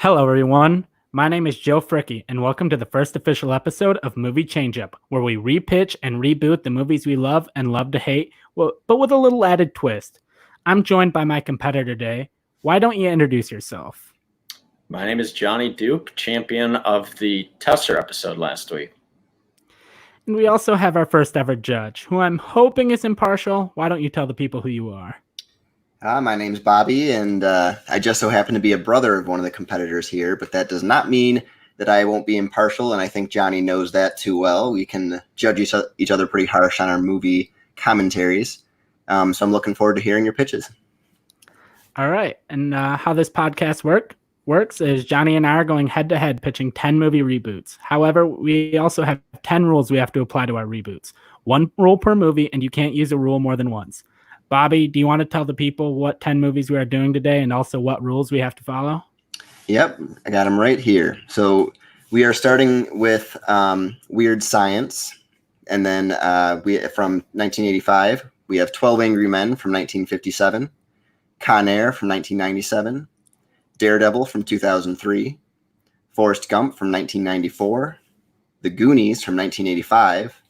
Hello, everyone. My name is Joe Fricky, and welcome to the first official episode of Movie Changeup, where we repitch and reboot the movies we love and love to hate, but with a little added twist. I'm joined by my competitor today. Why don't you introduce yourself? My name is Johnny Duke, champion of the Tesser episode last week. And we also have our first ever judge, who I'm hoping is impartial. Why don't you tell the people who you are? My name's Bobby, and I just so happen to be a brother of one of the competitors here, but that does not mean that I won't be impartial, and I think Johnny knows that too well. We can judge each other pretty harsh on our movie commentaries, so I'm looking forward to hearing your pitches. All right, and how this podcast works is Johnny and I are going head-to-head pitching 10 movie reboots. However, we also have 10 rules we have to apply to our reboots. One rule per movie, and you can't use a rule more than once. Bobby, do you want to tell the people what 10 movies we are doing today and also what rules we have to follow? Yep, I got them right here. So we are starting with Weird Science, and then we from 1985, we have 12 Angry Men from 1957, Con Air from 1997, Daredevil from 2003, Forrest Gump from 1994, The Goonies from 1985,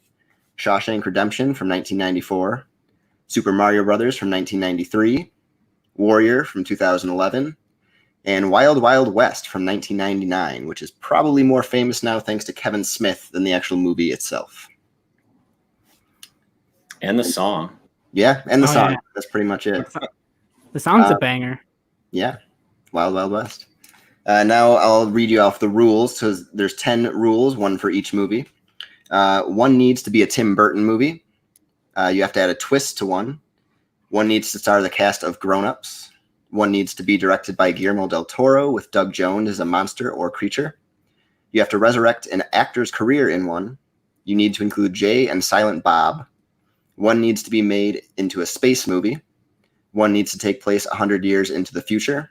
Shawshank Redemption from 1994, Super Mario Brothers from 1993, Warrior from 2011, and Wild Wild West from 1999, which is probably more famous now thanks to Kevin Smith than the actual movie itself. And the song. Yeah, and the song. Yeah. That's pretty much it. The song's a banger. Yeah, Wild Wild West. Now I'll read you off the rules. So there's 10 rules, one for each movie. One needs to be a Tim Burton movie. You have to add a twist to one. One needs to star the cast of Grown Ups. One needs to be directed by Guillermo del Toro with Doug Jones as a monster or creature. You have to resurrect an actor's career in one. You need to include Jay and Silent Bob. One needs to be made into a space movie. One needs to take place 100 years into the future.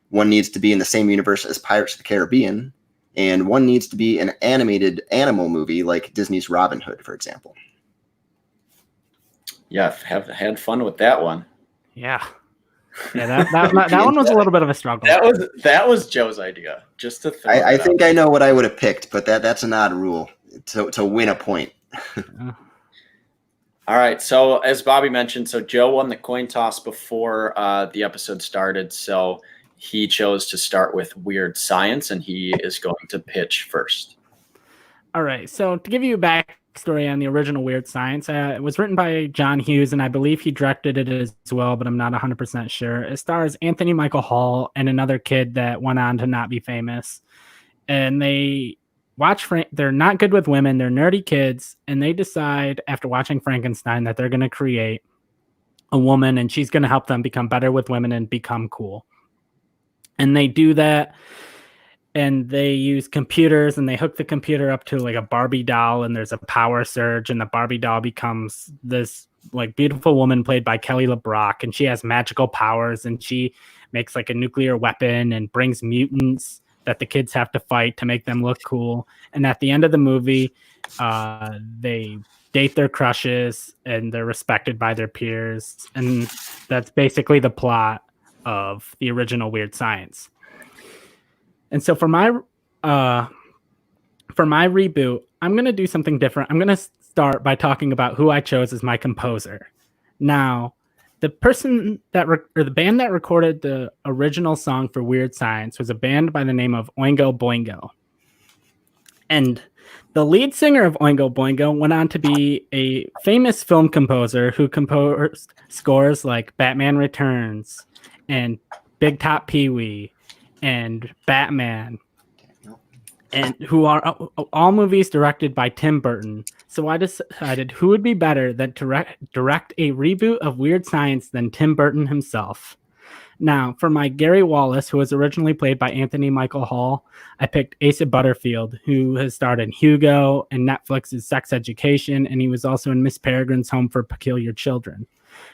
One needs to be in the same universe as Pirates of the Caribbean. And one needs to be an animated animal movie like Disney's Robin Hood, for example. Yeah, have had fun with that one. Yeah, that one was a little bit of a struggle. That was Joe's idea. Just to throw I think I know what I would have picked, but that's an odd rule to win a point. All right. So as Bobby mentioned, so Joe won the coin toss before the episode started. So he chose to start with Weird Science, and he is going to pitch first. All right. So to give you a backstory on the original Weird Science, it was written by John Hughes, and I believe he directed it as well, but I'm not 100% sure. It stars Anthony Michael Hall and another kid that went on to not be famous. And they they're not good with women. They're nerdy kids, and they decide after watching Frankenstein that they're going to create a woman, and she's going to help them become better with women and become cool. And they do that. And they use computers, and they hook the computer up to like a Barbie doll, and there's a power surge, and the Barbie doll becomes this like beautiful woman played by Kelly LeBrock, and she has magical powers, and she makes like a nuclear weapon and brings mutants that the kids have to fight to make them look cool. And at the end of the movie, they date their crushes, and they're respected by their peers, and that's basically the plot of the original Weird Science. And so for my reboot, I'm going to do something different. I'm going to start by talking about who I chose as my composer. Now, the person the band that recorded the original song for Weird Science was a band by the name of Oingo Boingo. And the lead singer of Oingo Boingo went on to be a famous film composer who composed scores like Batman Returns and Big Top Pee-wee and Batman, and who are all movies directed by Tim Burton. So I decided who would be better than to direct a reboot of Weird Science than Tim Burton himself. Now, for my Gary Wallace, who was originally played by Anthony Michael Hall, I picked Asa Butterfield, who has starred in Hugo and Netflix's Sex Education, and he was also in Miss Peregrine's Home for Peculiar Children.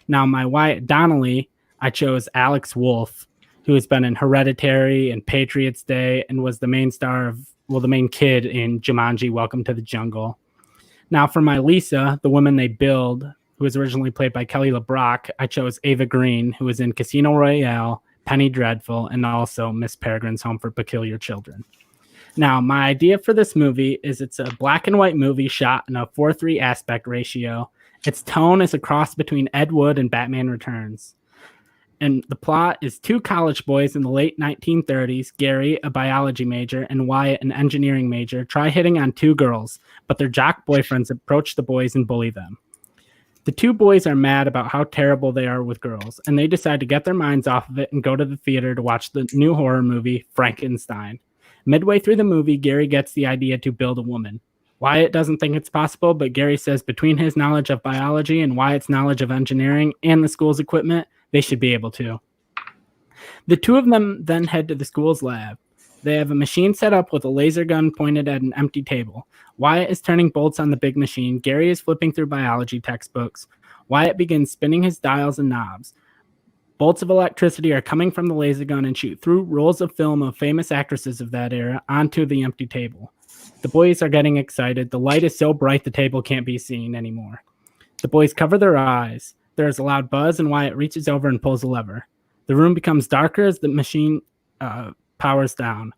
Now, my Wyatt Donnelly, I chose Alex Wolff, who has been in Hereditary and Patriots Day and was the main kid in Jumanji, Welcome to the Jungle. Now for my Lisa, the woman they build, who was originally played by Kelly LeBrock, I chose Ava Green, who was in Casino Royale, Penny Dreadful, and also Miss Peregrine's Home for Peculiar Children. Now, my idea for this movie is it's a black and white movie shot in a 4:3 aspect ratio. Its tone is a cross between Ed Wood and Batman Returns. And the plot is two college boys in the late 1930s, Gary, a biology major, and Wyatt, an engineering major, try hitting on two girls, but their jock boyfriends approach the boys and bully them. The two boys are mad about how terrible they are with girls, and they decide to get their minds off of it and go to the theater to watch the new horror movie, Frankenstein. Midway through the movie, Gary gets the idea to build a woman. Wyatt doesn't think it's possible, but Gary says between his knowledge of biology and Wyatt's knowledge of engineering and the school's equipment, they should be able to. The two of them then head to the school's lab. They have a machine set up with a laser gun pointed at an empty table. Wyatt is turning bolts on the big machine. Gary is flipping through biology textbooks. Wyatt begins spinning his dials and knobs. Bolts of electricity are coming from the laser gun and shoot through rolls of film of famous actresses of that era onto the empty table. The boys are getting excited. The light is so bright the table can't be seen anymore. The boys cover their eyes. There is a loud buzz, and Wyatt reaches over and pulls a lever. The room becomes darker as the machine powers down.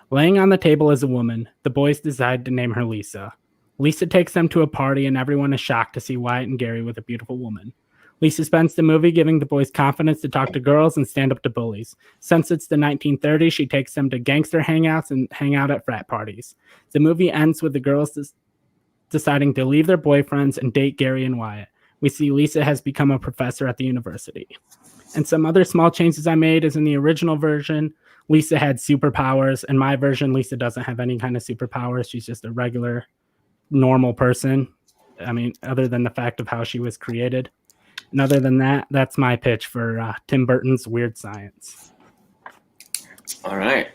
Laying on the table is a woman. The boys decide to name her Lisa. Lisa takes them to a party, and everyone is shocked to see Wyatt and Gary with a beautiful woman. Lisa spends the movie giving the boys confidence to talk to girls and stand up to bullies. Since it's the 1930s, she takes them to gangster hangouts and hang out at frat parties. The movie ends with the girls deciding to leave their boyfriends and date Gary and Wyatt. We see Lisa has become a professor at the university. And some other small changes I made is in the original version, Lisa had superpowers. In my version, Lisa doesn't have any kind of superpowers. She's just a regular, normal person. I mean, other than the fact of how she was created. And other than that, that's my pitch for Tim Burton's Weird Science. All right.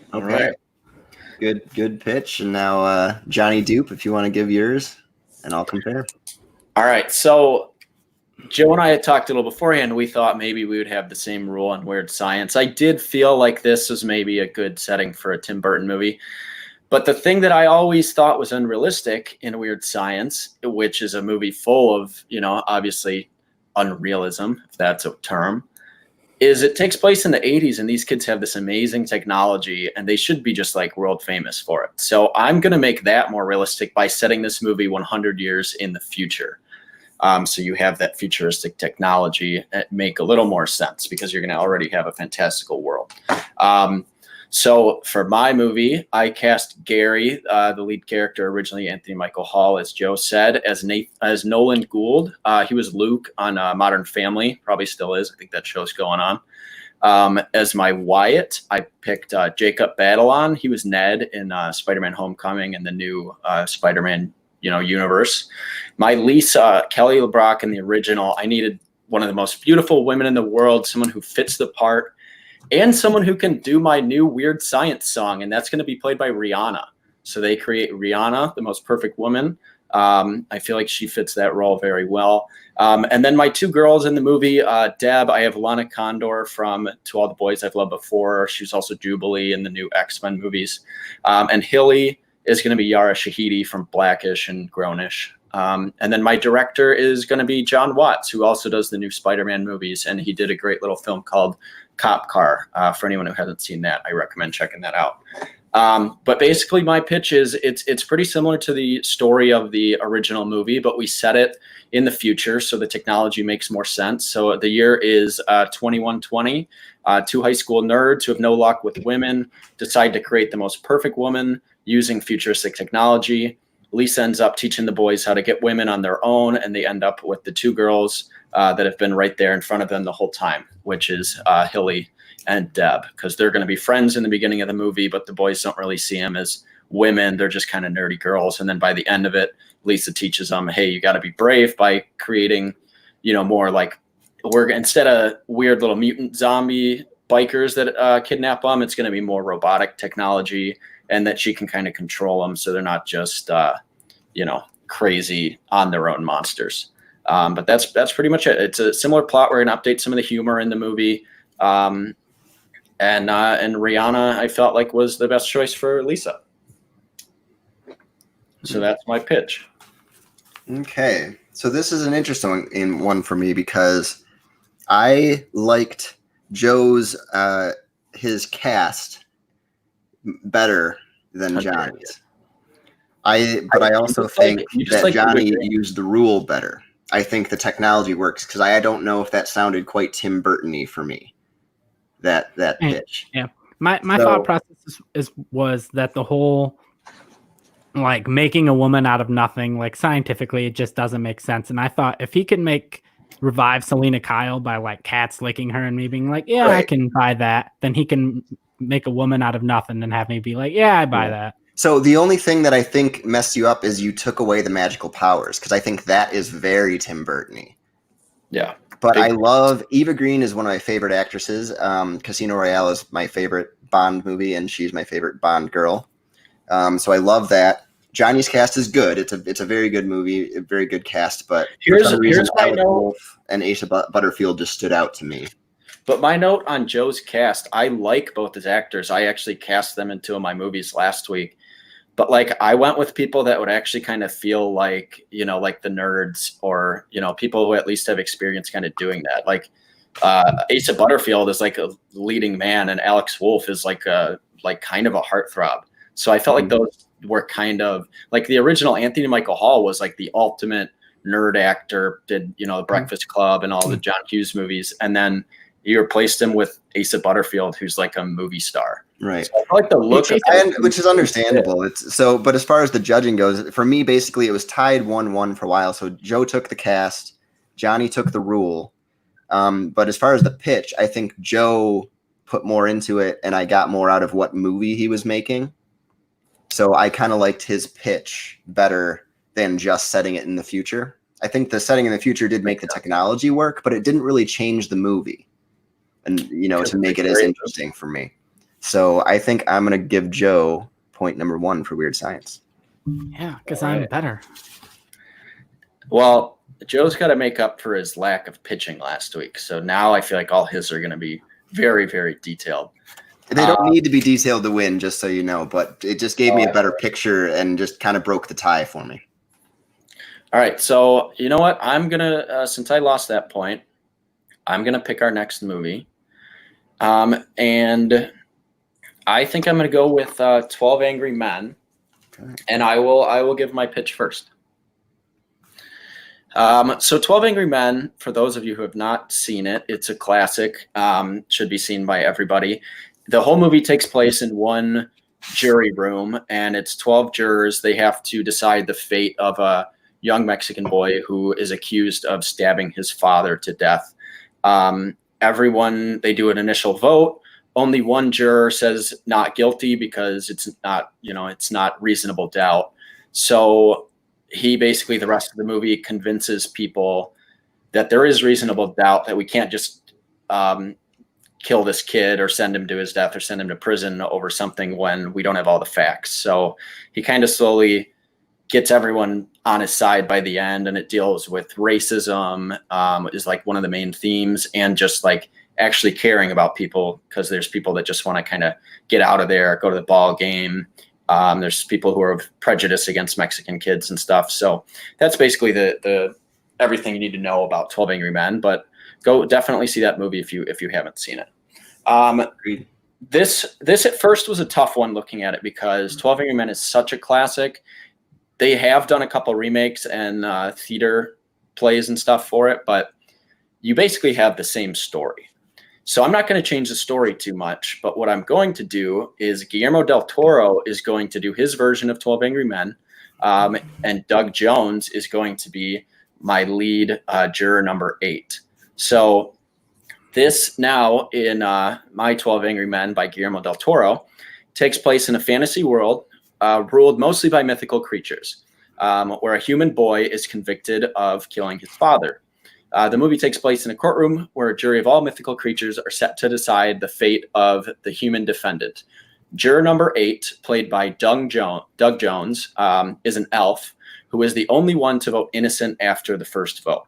Good pitch. And now, Johnny Dupe, if you want to give yours, and I'll compare. All right. So Joe and I had talked a little beforehand. We thought maybe we would have the same rule on Weird Science. I did feel like this was maybe a good setting for a Tim Burton movie. But the thing that I always thought was unrealistic in Weird Science, which is a movie full of, obviously unrealism, if that's a term, is it takes place in the 80s and these kids have this amazing technology and they should be just like world famous for it. So I'm going to make that more realistic by setting this movie 100 years in the future. So you have that futuristic technology make a little more sense because you're going to already have a fantastical world. So for my movie, I cast Gary, the lead character, originally Anthony Michael Hall, as Joe said, as Nolan Gould. He was Luke on Modern Family, probably still is. I think that show's going on. As my Wyatt, I picked Jacob Batalon. He was Ned in Spider-Man Homecoming and the new Spider-Man universe. My Lisa, Kelly LeBrock in the original, I needed one of the most beautiful women in the world, someone who fits the part, and someone who can do my new Weird Science song, and that's going to be played by Rihanna. So they create Rihanna, the most perfect woman. I feel like she fits that role very well. And then my two girls in the movie, Deb, I have Lana Condor from To All the Boys I've Loved Before. She was also Jubilee in the new X-Men movies. And Hilly is going to be Yara Shahidi from Blackish and Grownish. And then my director is going to be John Watts, who also does the new Spider-Man movies. And he did a great little film called Cop Car. For anyone who hasn't seen that, I recommend checking that out. But basically my pitch is it's pretty similar to the story of the original movie, but we set it in the future so the technology makes more sense. So the year is 2120. Two high school nerds who have no luck with women decide to create the most perfect woman using futuristic technology. Lisa ends up teaching the boys how to get women on their own, and they end up with the two girls that have been right there in front of them the whole time, which is Hilly and Deb, because they're going to be friends in the beginning of the movie, but the boys don't really see them as women. They're just kind of nerdy girls. And then by the end of it, Lisa teaches them, hey, you got to be brave by creating, more like instead of weird little mutant zombie bikers that kidnap them, it's going to be more robotic technology, and that she can kind of control them so they're not just, crazy on their own monsters. But that's pretty much it. It's a similar plot. We're going to update some of the humor in the movie. And Rihanna, I felt like was the best choice for Lisa. So that's my pitch. Okay. So this is an interesting one for me because I liked Joe's his cast better than Johnny's. But I also think that Johnny used the rule better. I think the technology works because I don't know if that sounded quite Tim Burton-y for me. That pitch. Yeah. My thought process was that the whole like making a woman out of nothing, like scientifically, it just doesn't make sense. And I thought if he could revive Selena Kyle by like cats licking her and me being like, yeah, right, I can buy that, then he can make a woman out of nothing and have me be like, yeah, I buy that. So the only thing that I think messed you up is you took away the magical powers, because I think that is very Tim Burton-y. Yeah. But I love Eva Green is one of my favorite actresses. Casino Royale is my favorite Bond movie, and she's my favorite Bond girl. So I love that. Johnny's cast is good. It's a very good movie, a very good cast. But here's my note. Wolf and Asa Butterfield just stood out to me. But my note on Joe's cast, I like both his actors. I actually cast them in 2 of my movies last week. But like I went with people that would actually kind of feel like, like the nerds or, people who at least have experience kind of doing that. Like Asa Butterfield is like a leading man and Alex Wolff is like kind of a heartthrob. So I felt like those were kind of like the original Anthony Michael Hall was like the ultimate nerd actor, did, the Breakfast Club and all the John Hughes movies. And then you replaced him with Asa Butterfield, who's like a movie star. Right. So I like the look, which is understandable. But as far as the judging goes, for me, basically it was tied 1-1 for a while. So Joe took the cast, Johnny took the rule. But as far as the pitch, I think Joe put more into it and I got more out of what movie he was making. So I kind of liked his pitch better than just setting it in the future. I think the setting in the future did make the technology work, but it didn't really change the movie. And, to make it as interesting for me. So I think I'm going to give Joe point number 1 for Weird Science. Yeah, because I'm better. Well, Joe's got to make up for his lack of pitching last week. So now I feel like all his are going to be very, very detailed. They don't need to be detailed to win, just so you know. But it just gave me a better picture and just kind of broke the tie for me. All right. So you know what? I'm going to, since I lost that point, I'm going to pick our next movie. And I think I'm going to go with 12 Angry Men, and I will give my pitch first. So 12 Angry Men, for those of you who have not seen it, it's a classic, should be seen by everybody. The whole movie takes place in one jury room, and it's 12 jurors. They have to decide the fate of a young Mexican boy who is accused of stabbing his father to death. They do an initial vote. Only one juror says not guilty because it's not reasonable doubt. So he basically, the rest of the movie, convinces people that there is reasonable doubt, that we can't just kill this kid or send him to his death or send him to prison over something when we don't have all the facts. So he kind of slowly gets everyone on his side by the end, and it deals with racism, is like one of the main themes, and just like actually caring about people, because there's people that just want to kind of get out of there, go to the ball game. There's people who are prejudiced against Mexican kids and stuff. So that's basically the everything you need to know about 12 Angry Men. But go definitely see that movie if you haven't seen it. This at first was a tough one looking at it, because 12 Angry Men is such a classic. They have done a couple remakes and theater plays and stuff for it, but you basically have the same story. So I'm not going to change the story too much, but what I'm going to do is Guillermo del Toro is going to do his version of 12 Angry Men, and Doug Jones is going to be my lead juror number 8. So this now in My 12 Angry Men by Guillermo del Toro takes place in a fantasy world ruled mostly by mythical creatures, where a human boy is convicted of killing his father. The movie takes place in a courtroom where a jury of all mythical creatures are set to decide the fate of the human defendant. Juror number 8, played by Doug Jones, is an elf who is the only one to vote innocent after the first vote.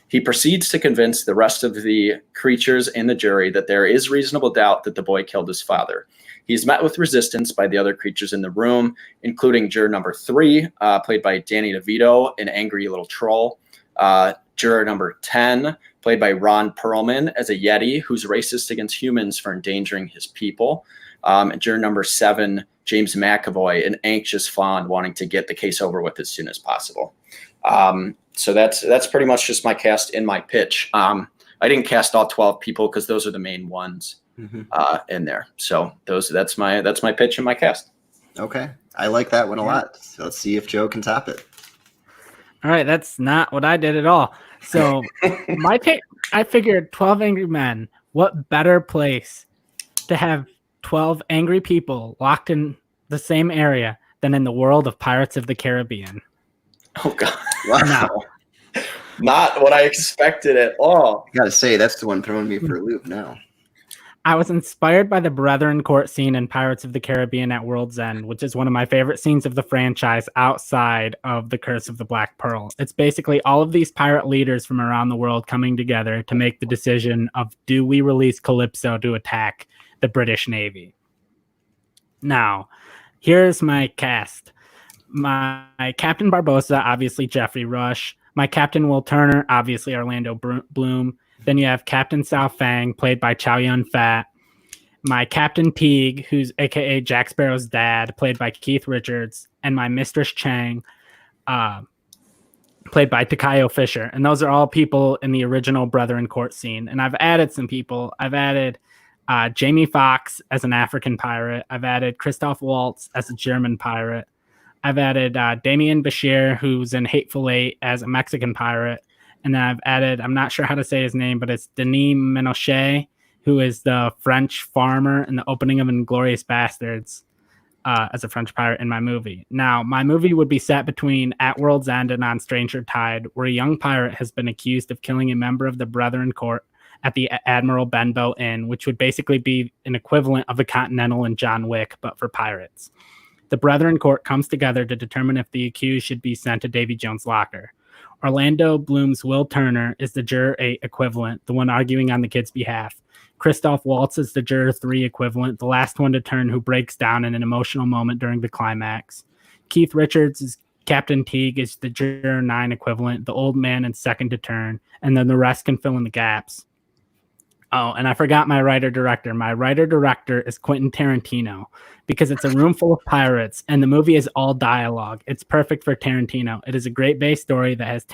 He proceeds to convince the rest of the creatures in the jury that there is reasonable doubt that the boy killed his father. He's met with resistance by the other creatures in the room, including juror number 3, played by Danny DeVito, an angry little troll. Juror number 10, played by Ron Perlman, as a Yeti who's racist against humans for endangering his people. And juror number 7, James McAvoy, an anxious fawn wanting to get the case over with as soon as possible. So that's pretty much just my cast in my pitch. I didn't cast all 12 people because those are the main ones in there. So that's my pitch and my cast. Okay, I like that one a lot. So let's see if Joe can top it. All right, that's not what I did at all. So my pick, I figured 12 Angry Men. What better place to have 12 angry people locked in the same area than in the world of Pirates of the Caribbean? Oh God! Wow. Not what I expected at all. I gotta say, that's the one throwing me for a loop now. I was inspired by the Brethren Court scene in Pirates of the Caribbean at World's End, which is one of my favorite scenes of the franchise outside of The Curse of the Black Pearl. It's basically all of these pirate leaders from around the world coming together to make the decision of, do we release Calypso to attack the British Navy? Now, here's my cast. My Captain Barbossa, obviously Jeffrey Rush. My Captain Will Turner, obviously Orlando Bloom. Then you have Captain Sao Fang, played by Chow Yun Fat. My Captain Teague, who's a.k.a. Jack Sparrow's dad, played by Keith Richards. And my Mistress Chang, played by Takayo Fisher. And those are all people in the original Brethren Court scene. And I've added some people. I've added Jamie Foxx as an African pirate. I've added Christoph Waltz as a German pirate. I've added Damien Bashir, who's in Hateful Eight, as a Mexican pirate. And then I've added, I'm not sure how to say his name, but it's Denis Menochet, who is the French farmer in the opening of Inglourious Bastards as a French pirate in my movie. Now, my movie would be set between At World's End and On Stranger Tide, where a young pirate has been accused of killing a member of the Brethren Court at the Admiral Benbow Inn, which would basically be an equivalent of the Continental in John Wick, but for pirates. The Brethren Court comes together to determine if the accused should be sent to Davy Jones' locker. Orlando Bloom's Will Turner is the Juror 8 equivalent, the one arguing on the kid's behalf. Christoph Waltz is the Juror 3 equivalent, the last one to turn who breaks down in an emotional moment during the climax. Keith Richards is Captain Teague is the Juror 9 equivalent, the old man and second to turn, and then the rest can fill in the gaps. Oh, and I forgot my writer-director. My writer-director is Quentin Tarantino, because it's a room full of pirates, and the movie is all dialogue. It's perfect for Tarantino. It is a great base story that has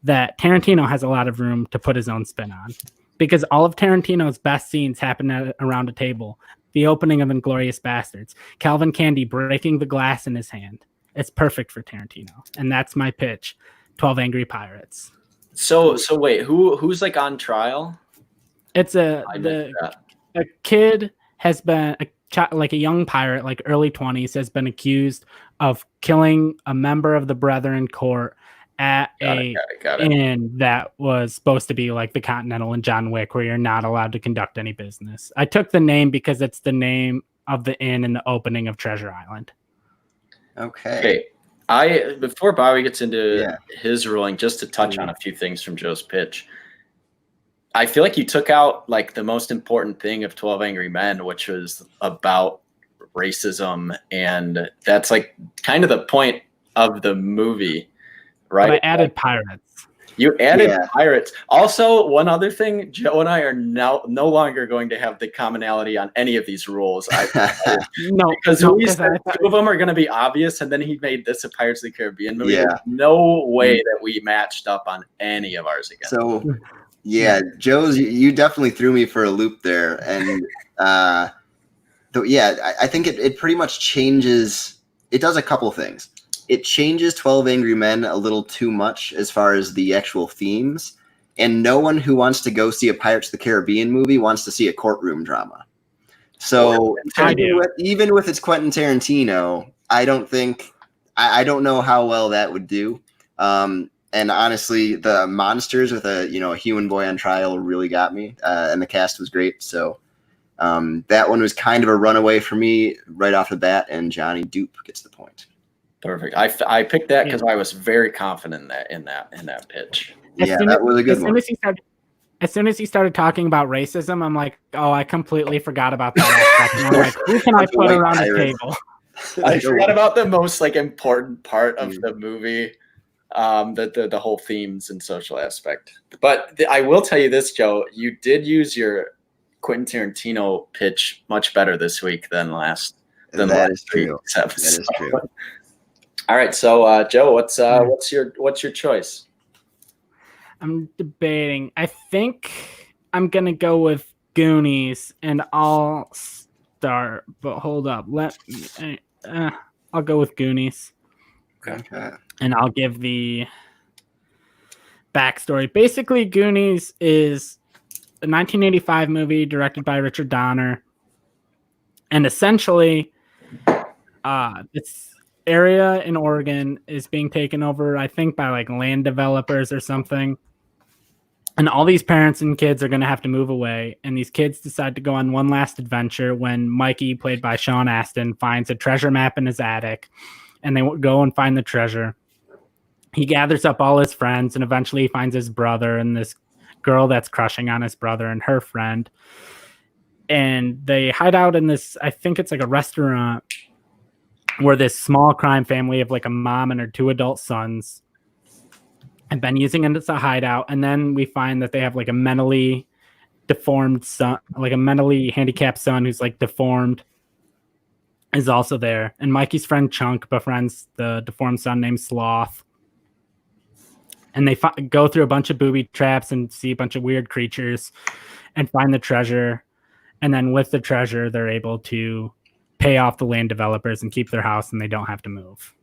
that Tarantino has a lot of room to put his own spin on, because all of Tarantino's best scenes happen around a table. The opening of Inglourious Bastards, Calvin Candy breaking the glass in his hand. It's perfect for Tarantino, and that's my pitch. 12 Angry Pirates. So wait, who's like on trial? It's a kid has been like a young pirate, like early 20s, has been accused of killing a member of the Brethren Court at got it. Inn that was supposed to be like the Continental in John Wick, where you're not allowed to conduct any business. I took the name because it's the name of the inn in the opening of Treasure Island. Okay. Before Bobby gets into his ruling, just to touch on a few things from Joe's pitch. I feel like you took out like the most important thing of 12 Angry Men, which was about racism. And that's like kind of the point of the movie, right? But I added pirates. You added pirates. Also, one other thing, Joe and I are now no longer going to have the commonality on any of these rules. Because we said two of them are going to be obvious, and then he made this a Pirates of the Caribbean movie. Yeah. There's no way that we matched up on any of ours again. So... yeah, Joe's, you definitely threw me for a loop there. And I think it pretty much changes. It does a couple things. It changes 12 Angry Men a little too much as far as the actual themes. And no one who wants to go see a Pirates of the Caribbean movie wants to see a courtroom drama. So even with its Quentin Tarantino, I don't know how well that would do. And honestly, the monsters with a human boy on trial really got me, and the cast was great. So that one was kind of a runaway for me right off the bat, and Johnny Dupe gets the point. Perfect. I picked that because I was very confident in that pitch. That was a good one. As soon as he started talking about racism, I'm like, oh, I completely forgot about that aspect. And I'm like, who can I put around the table? I forgot about the most like important part of the movie. the whole themes and social aspect. But I will tell you this, Joe, you did use your Quentin Tarantino pitch much better this week than last. That is true. That is true. All right, so Joe, what's your choice? I'm debating. I think I'm gonna go with Goonies, and I'll start. But hold up, I'll go with Goonies. Okay. And I'll give the backstory. Basically, Goonies is a 1985 movie directed by Richard Donner, and essentially, this area in Oregon is being taken over, I think, by like land developers or something. And all these parents and kids are going to have to move away. And these kids decide to go on one last adventure when Mikey, played by Sean Astin, finds a treasure map in his attic. And they go and find the treasure. He gathers up all his friends and eventually he finds his brother and this girl that's crushing on his brother and her friend. And they hide out in this, I think it's like a restaurant where this small crime family of like a mom and her 2 adult sons have been using it as a hideout. And then we find that they have like a mentally deformed son, like a mentally handicapped son who's like deformed, is also there. And Mikey's friend Chunk befriends the deformed son named Sloth. And they go through a bunch of booby traps and see a bunch of weird creatures and find the treasure. And then with the treasure, they're able to pay off the land developers and keep their house, and they don't have to move.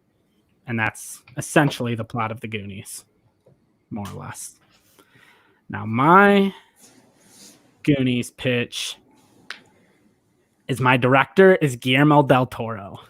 And that's essentially the plot of the Goonies, more or less. Now, my Goonies pitch is my director is Guillermo del Toro.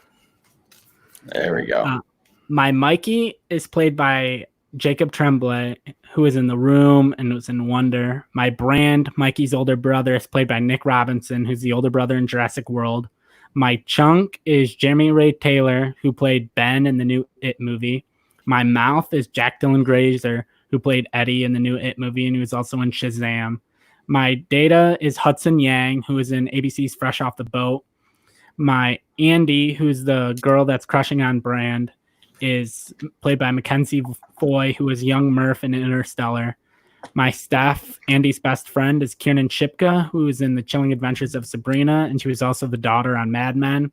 There we go. My Mikey is played by Jacob Tremblay, who is in The Room and was in Wonder. My Brand, Mikey's older brother, is played by Nick Robinson, who's the older brother in Jurassic World. My Chunk is Jeremy Ray Taylor, who played Ben in the new It movie. My Mouth is Jack Dylan Grazer, who played Eddie in the new It movie and who was also in Shazam. My Data is Hudson Yang, who is in ABC's Fresh Off the Boat. My Andy, who's the girl that's crushing on Brand, is played by Mackenzie Foy, who is young Murph in Interstellar. My Steph, Andy's best friend, is Kiernan Shipka, who is in The Chilling Adventures of Sabrina, and she was also the daughter on Mad Men.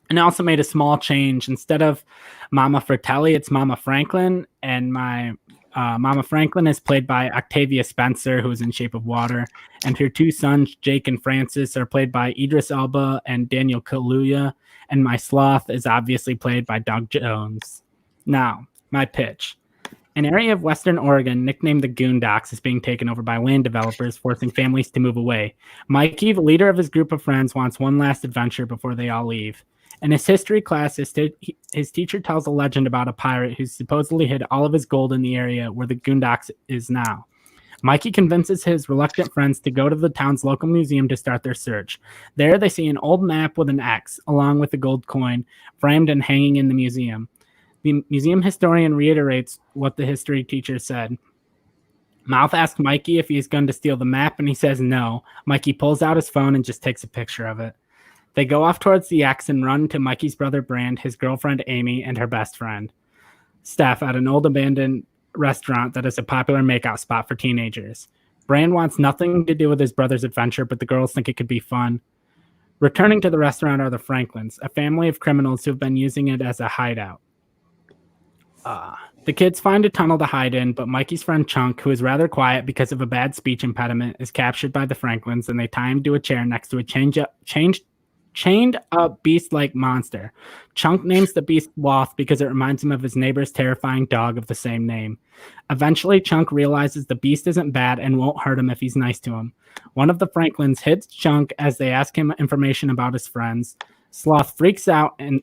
And I also made a small change. Instead of Mama Fratelli, it's Mama Franklin, and my Mama Franklin is played by Octavia Spencer, who is in Shape of Water, and her 2 sons, Jake and Francis, are played by Idris Elba and Daniel Kaluuya, and my Sloth is obviously played by Doug Jones. Now, my pitch. An area of Western Oregon, nicknamed the Goondocks, is being taken over by land developers, forcing families to move away. Mikey, the leader of his group of friends, wants one last adventure before they all leave. In his history class, his teacher tells a legend about a pirate who supposedly hid all of his gold in the area where the Goondocks is now. Mikey convinces his reluctant friends to go to the town's local museum to start their search. There, they see an old map with an X, along with a gold coin, framed and hanging in the museum. The museum historian reiterates what the history teacher said. Mouth asks Mikey if he's going to steal the map, and he says no. Mikey pulls out his phone and just takes a picture of it. They go off towards the X and run to Mikey's brother Brand, his girlfriend Amy, and her best friend Steph at an old abandoned restaurant that is a popular makeout spot for teenagers. Brand wants nothing to do with his brother's adventure, but the girls think it could be fun. Returning to the restaurant are the Franklins, a family of criminals who have been using it as a hideout. The kids find a tunnel to hide in, but Mikey's friend Chunk, who is rather quiet because of a bad speech impediment, is captured by the Franklins, and they tie him to a chair next to a chained up beast-like monster. Chunk names the beast Sloth because it reminds him of his neighbor's terrifying dog of the same name. Eventually, Chunk realizes the beast isn't bad and won't hurt him if he's nice to him. One of the Franklins hits Chunk as they ask him information about his friends. Sloth freaks out, and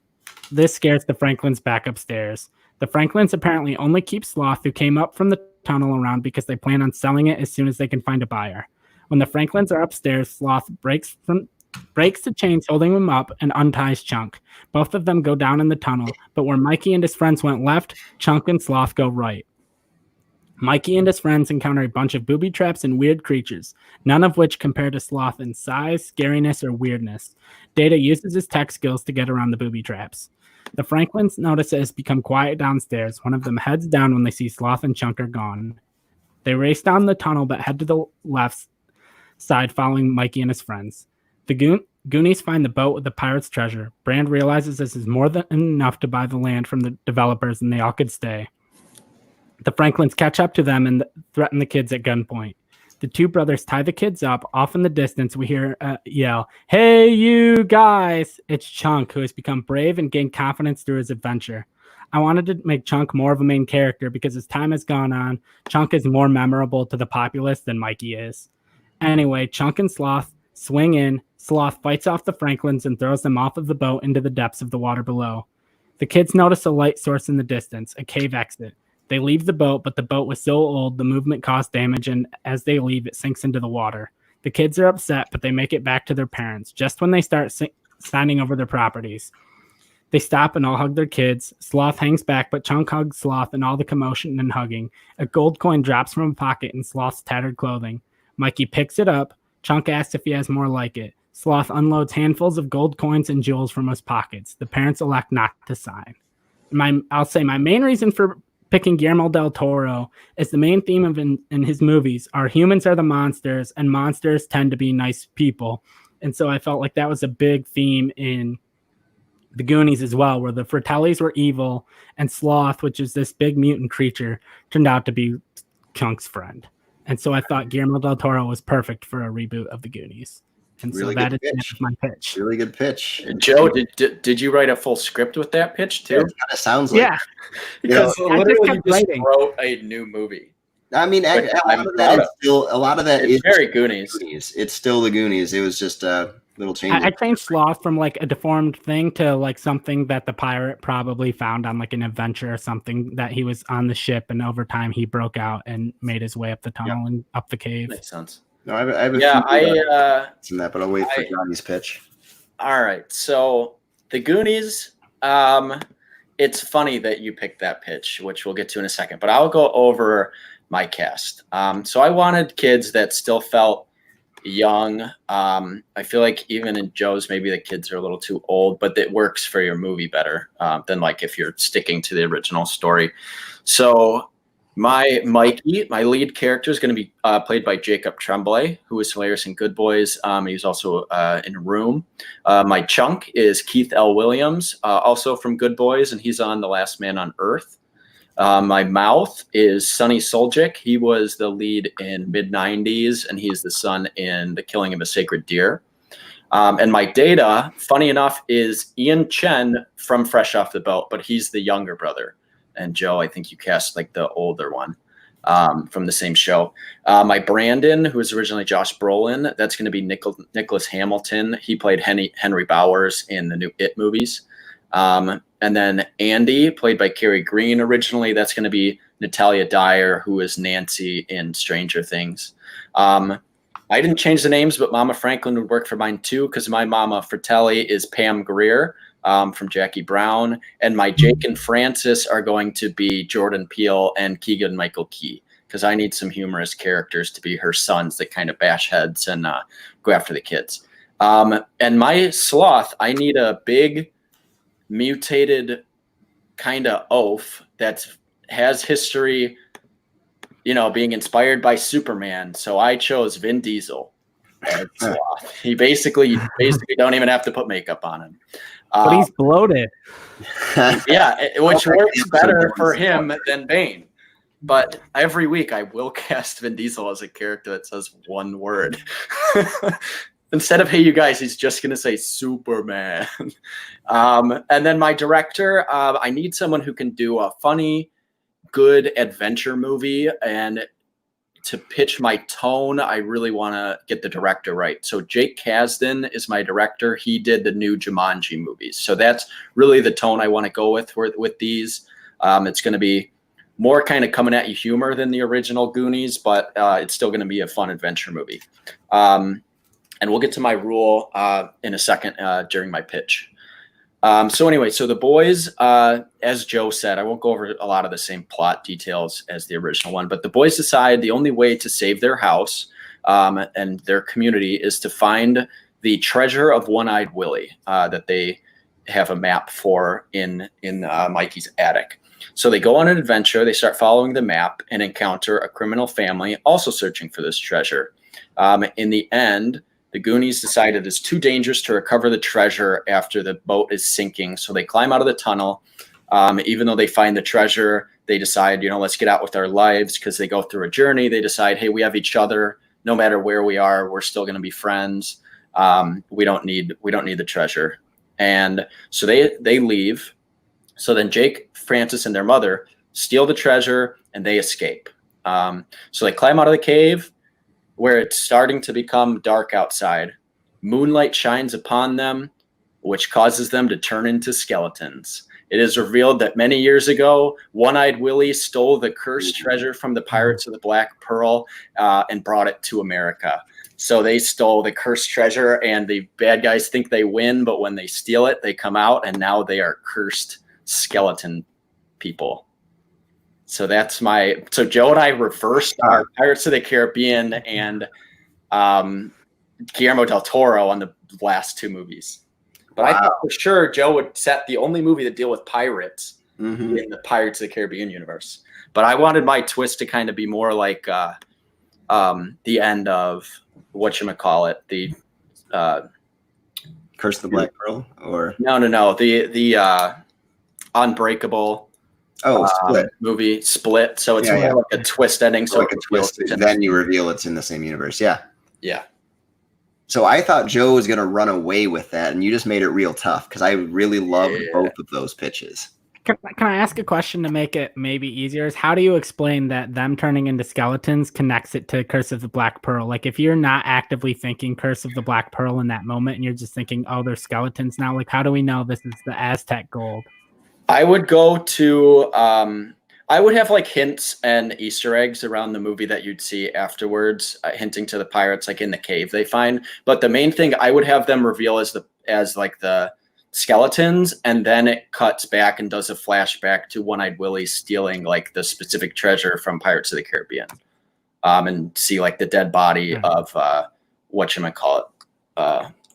this scares the Franklins back upstairs. The Franklins apparently only keep Sloth, who came up from the tunnel, around because they plan on selling it as soon as they can find a buyer. When the Franklins are upstairs, Sloth breaks the chains holding him up and unties Chunk. Both of them go down in the tunnel, but where Mikey and his friends went left, Chunk and Sloth go right. Mikey and his friends encounter a bunch of booby traps and weird creatures, none of which compare to Sloth in size, scariness, or weirdness. Data uses his tech skills to get around the booby traps. The Franklins notice it has become quiet downstairs. One of them heads down when they see Sloth and Chunk are gone. They race down the tunnel but head to the left side following Mikey and his friends. The Goonies find the boat with the pirate's treasure. Brand realizes this is more than enough to buy the land from the developers and they all could stay. The Franklins catch up to them and threaten the kids at gunpoint. The two brothers tie the kids up. Off in the distance, we hear yell, "Hey, you guys!" It's Chunk, who has become brave and gained confidence through his adventure. I wanted to make Chunk more of a main character because as time has gone on, Chunk is more memorable to the populace than Mikey is. Anyway, Chunk and Sloth swing in. Sloth fights off the Franklins and throws them off of the boat into the depths of the water below. The kids notice a light source in the distance, a cave exit. They leave the boat, but the boat was so old, the movement caused damage, and as they leave, it sinks into the water. The kids are upset, but they make it back to their parents just when they start signing over their properties. They stop and all hug their kids. Sloth hangs back, but Chunk hugs Sloth and all the commotion and hugging. A gold coin drops from a pocket in Sloth's tattered clothing. Mikey picks it up. Chunk asks if he has more like it. Sloth unloads handfuls of gold coins and jewels from his pockets. The parents elect not to sign. I'll say my main reason for picking Guillermo del Toro is the main theme of in his movies are humans are the monsters and monsters tend to be nice people. And so I felt like that was a big theme in the Goonies as well, where the Fratellis were evil and Sloth, which is this big mutant creature, turned out to be Chunk's friend. And so I thought Guillermo del Toro was perfect for a reboot of the Goonies. And Really so that good is pitch. my pitch. Really good pitch. Joe, did you write a full script with that pitch too? It kind of sounds like. Yeah. Because I just literally kept you just writing. wrote a new movie. I mean, Which a I'm lot of proud that is of. still a lot of that It's is very Goonies. Goonies. It's still the Goonies. It was just a little change. I changed Sloth from like a deformed thing to like something that the pirate probably found on like an adventure or something, that he was on the ship and over time he broke out and made his way up the tunnel and up the cave. Makes sense. No, I have a Yeah, few in that, but I'll wait for I- Johnny's pitch. All right. So the Goonies, it's funny that you picked that pitch, which we'll get to in a second, but I'll go over my cast. So I wanted kids that still felt young. I feel like even in Joe's, maybe the kids are a little too old, but it works for your movie better than like if you're sticking to the original story. So my Mikey, my lead character, is going to be played by Jacob Tremblay, who was hilarious in Good Boys. He was also in Room. My Chunk is Keith L. Williams, also from Good Boys, and he's on The Last Man on Earth. My Mouth is Sonny Soljic. He was the lead in Mid-90s, and he's the son in The Killing of a Sacred Deer. And my Data, funny enough, is Ian Chen from Fresh Off the Boat, but he's the younger brother. And Joe, I think you cast like the older one from the same show. My Brandon, who was originally Josh Brolin, that's going to be Nicholas Hamilton. He played Henry Bowers in the new It movies. And then Andy, played by Carrie Green originally, that's going to be Natalia Dyer, who is Nancy in Stranger Things. I didn't change the names, but Mama Franklin would work for mine too, because my Mama Fratelli is Pam Grier. From Jackie Brown, and my Jake and Francis are going to be Jordan Peele and Keegan Michael Key, because I need some humorous characters to be her sons that kind of bash heads and go after the kids. And my Sloth, I need a big mutated kind of oaf that has history, being inspired by Superman. So I chose Vin Diesel as Sloth. He basically don't even have to put makeup on him. But he's bloated. Yeah, which works better for him than Bane. But every week I will cast Vin Diesel as a character that says one word. Instead of, hey, you guys, he's just going to say Superman. And then my director, I need someone who can do a funny, good adventure movie. And to pitch my tone, I really want to get the director right. So Jake Kasdan is my director. He did the new Jumanji movies. So that's really the tone I want to go with these. It's going to be more kind of coming at you humor than the original Goonies, but it's still going to be a fun adventure movie. And we'll get to my rule in a second during my pitch. So anyway, so the boys, as Joe said, I won't go over a lot of the same plot details as the original one, but the boys decide the only way to save their house and their community is to find the treasure of One-Eyed Willie that they have a map for in Mikey's attic. So they go on an adventure. They start following the map and encounter a criminal family also searching for this treasure. In the end, the Goonies decided it's too dangerous to recover the treasure after the boat is sinking. So they climb out of the tunnel. Even though they find the treasure, they decide, let's get out with our lives, because they go through a journey. They decide, hey, we have each other. No matter where we are, we're still going to be friends. We don't need the treasure. And so they leave. So then Jake, Francis, and their mother steal the treasure and they escape. So they climb out of the cave where it's starting to become dark outside. Moonlight shines upon them, which causes them to turn into skeletons. It is revealed that many years ago, One-Eyed Willie stole the cursed treasure from the Pirates of the Black Pearl and brought it to America. So they stole the cursed treasure, and the bad guys think they win, but when they steal it, they come out, and now they are cursed skeleton people. So so Joe and I reversed our Pirates of the Caribbean and Guillermo del Toro on the last two movies. But I thought for sure Joe would set the only movie to deal with pirates in the Pirates of the Caribbean universe. But I wanted my twist to kind of be more like the end of whatchamacallit, the Curse of the Black Pearl, or no, the Unbreakable Split movie, Split. So it's more like a twist ending. So like a twist, then you reveal it's in the same universe. Yeah. So I thought Joe was going to run away with that, and you just made it real tough, because I really loved both of those pitches. Can I ask a question to make it maybe easier? Is how do you explain that them turning into skeletons connects it to Curse of the Black Pearl? Like, if you're not actively thinking Curse of the Black Pearl in that moment and you're just thinking, oh, they're skeletons now, like, how do we know this is the Aztec gold? I would go to I would have like hints and Easter eggs around the movie that you'd see afterwards, hinting to the pirates, like in the cave they find. But the main thing I would have them reveal as the skeletons, and then it cuts back and does a flashback to One-Eyed Willie stealing like the specific treasure from Pirates of the Caribbean, and see like the dead body of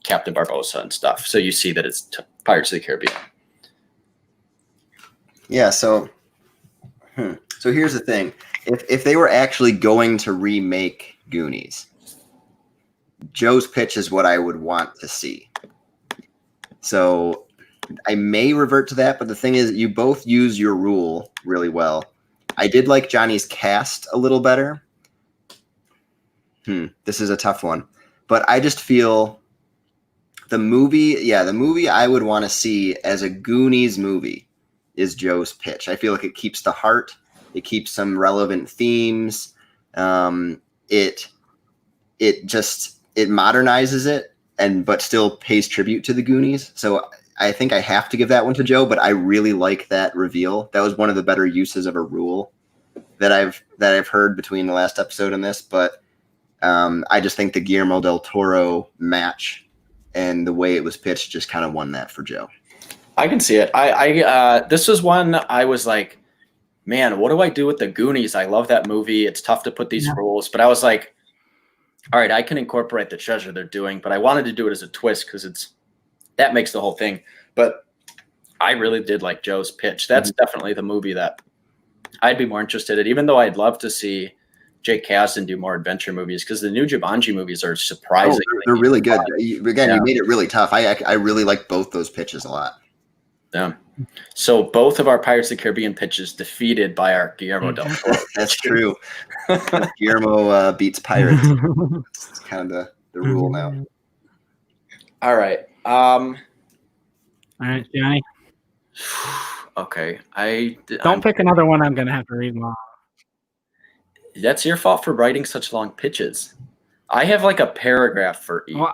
Captain Barbossa and stuff. So you see that it's Pirates of the Caribbean. Yeah, so here's the thing. If they were actually going to remake Goonies, Joe's pitch is what I would want to see. So I may revert to that, but the thing is, you both use your rule really well. I did like Johnny's cast a little better. This is a tough one. But I just feel the movie I would want to see as a Goonies movie is Joe's pitch. I feel like it keeps the heart. It keeps some relevant themes. It modernizes it, but still pays tribute to the Goonies. So I think I have to give that one to Joe, but I really like that reveal. That was one of the better uses of a rule that I've heard between the last episode and this. But I just think the Guillermo del Toro match and the way it was pitched just kind of won that for Joe. I can see it. This was one I was like, man, what do I do with the Goonies? I love that movie. It's tough to put these rules, but I was like, all right, I can incorporate the treasure they're doing, but I wanted to do it as a twist because that makes the whole thing. But I really did like Joe's pitch. That's definitely the movie that I'd be more interested in, even though I'd love to see Jake Kasdan do more adventure movies, because the new Jumanji movies are surprising. They're really good. You made it really tough. I really like both those pitches a lot. Yeah. So both of our Pirates of the Caribbean pitches defeated by our Guillermo del Toro. That's true. Guillermo beats Pirates. It's kind of the rule now. All right. All right, Johnny. Okay. Don't pick another one I'm going to have to read long. That's your fault for writing such long pitches. I have like a paragraph for each. Well,